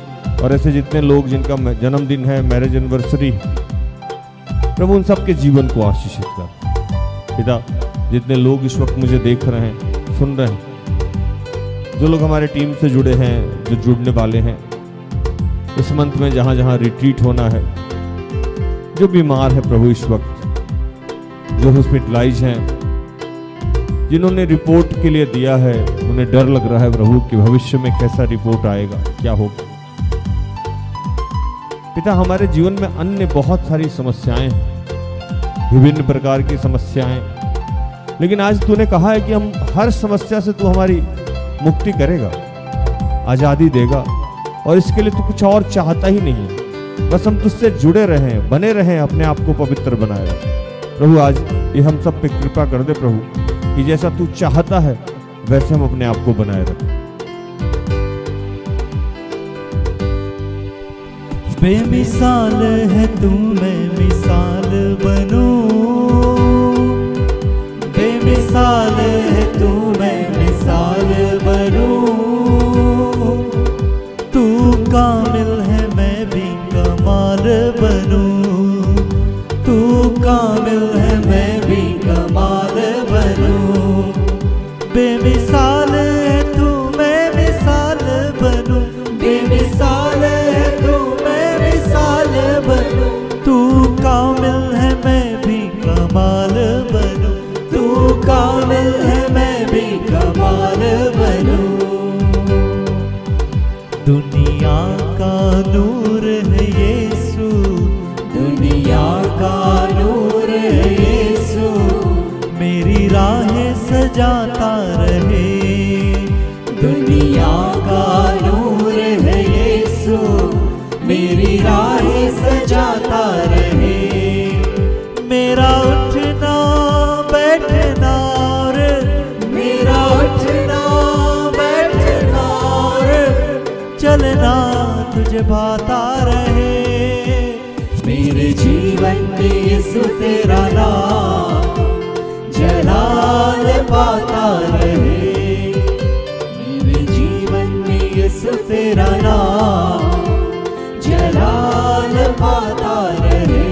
और ऐसे जितने लोग जिनका जन्मदिन है, मैरिज एनिवर्सरी, प्रभु उन सबके जीवन को आशीषित कर। पिता, जितने लोग इस वक्त मुझे देख रहे हैं, सुन रहे हैं, जो लोग हमारे टीम से जुड़े हैं, जो जुड़ने वाले हैं, इस मंथ में जहाँ जहाँ रिट्रीट होना है, जो बीमार है प्रभु इस वक्त, जो हॉस्पिटलाइज हैं, जिन्होंने रिपोर्ट के लिए दिया है, उन्हें डर लग रहा है प्रभु कि भविष्य में कैसा रिपोर्ट आएगा, क्या होगा। पिता, हमारे जीवन में अन्य बहुत सारी समस्याएं हैं, विभिन्न प्रकार की समस्याएं, लेकिन आज तूने कहा है कि हम हर समस्या से तू हमारी मुक्ति करेगा, आजादी देगा, और इसके लिए तू कुछ और चाहता ही नहीं है। बस हम तुझसे जुड़े रहें, बने रहें, अपने आप को पवित्र बनाए रखें। प्रभु, आज ये हम सब पे कृपा कर दे प्रभु कि जैसा तू चाहता है वैसे हम अपने आप को बनाए रखें। बेमिसाल है तू, मैं मिसाल बनूं। बेमिसाल है तू, मैं मिसाल बनूं। तू कामिल है, मैं भी कमाल बनूं। तू कामिल है, मैं भी कमाल बनूं। बेमिसाल है तू, मैं मिसाल बनूं। बेमिसाल है तू, मैं मिसाल बनूं। तू कामिल है, मैं भी कमाल बनूं। तू कामिल है, मैं भी कमाल बनूं। दुनिया का नूर है यीशु, दुनिया का नूर है यीशु। मेरी राहें सजाता रहे। दुनिया का नूर है यीशु, मेरी राहें सजाता रहे। मेरा उठना बैठना और मेरा उठना बैठना और चलना तुझे भाता रहे। मेरे जीवन में यीशु तेरा नाम जलाल पाता रहे। मेरे जीवन में यीशु तेरा नाम जलाल पाता रहे।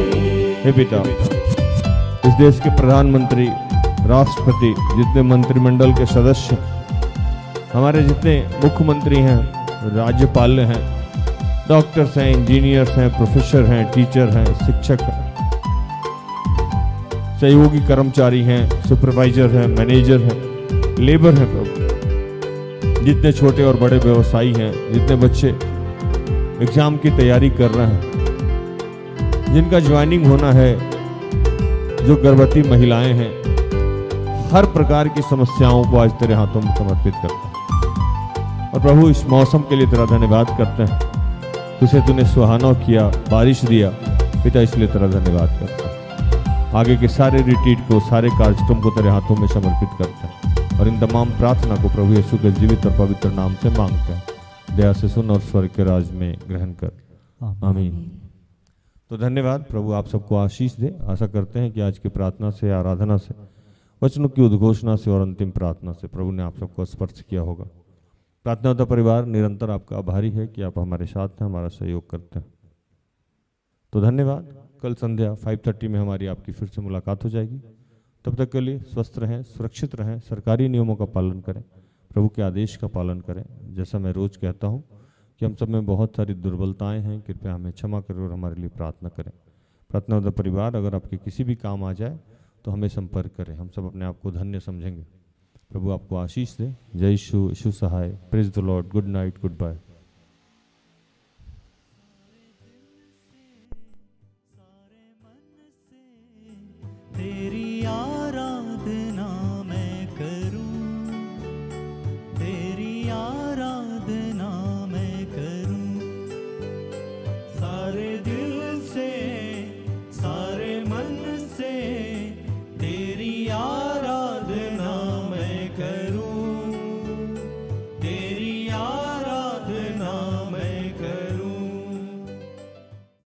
हे पिता, इस देश के प्रधानमंत्री, राष्ट्रपति, जितने मंत्रिमंडल के सदस्य, हमारे जितने मुख्यमंत्री हैं, राज्यपाल हैं, डॉक्टर्स हैं, इंजीनियर्स हैं, प्रोफेसर हैं, टीचर हैं, शिक्षक हैं, सहयोगी कर्मचारी हैं, सुपरवाइजर हैं, मैनेजर हैं, लेबर हैं प्रभु, जितने छोटे और बड़े व्यवसायी हैं, जितने बच्चे एग्जाम की तैयारी कर रहे हैं, जिनका ज्वाइनिंग होना है, जो गर्भवती महिलाएं हैं, हर प्रकार की समस्याओं को आज तेरे हाथों में समर्पित करता है। और प्रभु, इस मौसम के लिए तेरा धन्यवाद करते हैं। तुझे तूने सुहाना किया, बारिश दिया पिता, इसलिए तेरा धन्यवाद करता है। आगे के सारे रिट्रीट को, सारे कार्यक्रम को तेरे हाथों में समर्पित करते हैं और इन तमाम प्रार्थना को प्रभु यीशु के जीवित और पवित्र नाम से मांगते हैं। दया से सुन और स्वर्ग के राज में ग्रहण कर, आमीन। तो धन्यवाद प्रभु, आप सबको आशीष दे। आशा करते हैं कि आज की प्रार्थना से, आराधना से, वचनों की उद्घोषणा से और अंतिम प्रार्थना से प्रभु ने आप सबको स्पर्श किया होगा। प्रार्थना होता परिवार निरंतर आपका आभारी है कि आप हमारे साथ हैं, हमारा सहयोग करते हैं। तो धन्यवाद। कल संध्या 5:30 में हमारी आपकी फिर से मुलाकात हो जाएगी। तब तक के लिए स्वस्थ रहें, सुरक्षित रहें, सरकारी नियमों का पालन करें, प्रभु के आदेश का पालन करें। जैसा मैं रोज कहता हूँ कि हम सब में बहुत सारी दुर्बलताएं हैं, कृपया हमें क्षमा करें और हमारे लिए प्रार्थना करें। प्रार्थना होता परिवार अगर आपके किसी भी काम आ जाए तो हमें संपर्क करें, हम सब अपने आप को धन्य समझेंगे। प्रभु आपको आशीष दे। जय यीशु, यीशु सहाय। Praise the lord. Good night, goodbye. तेरी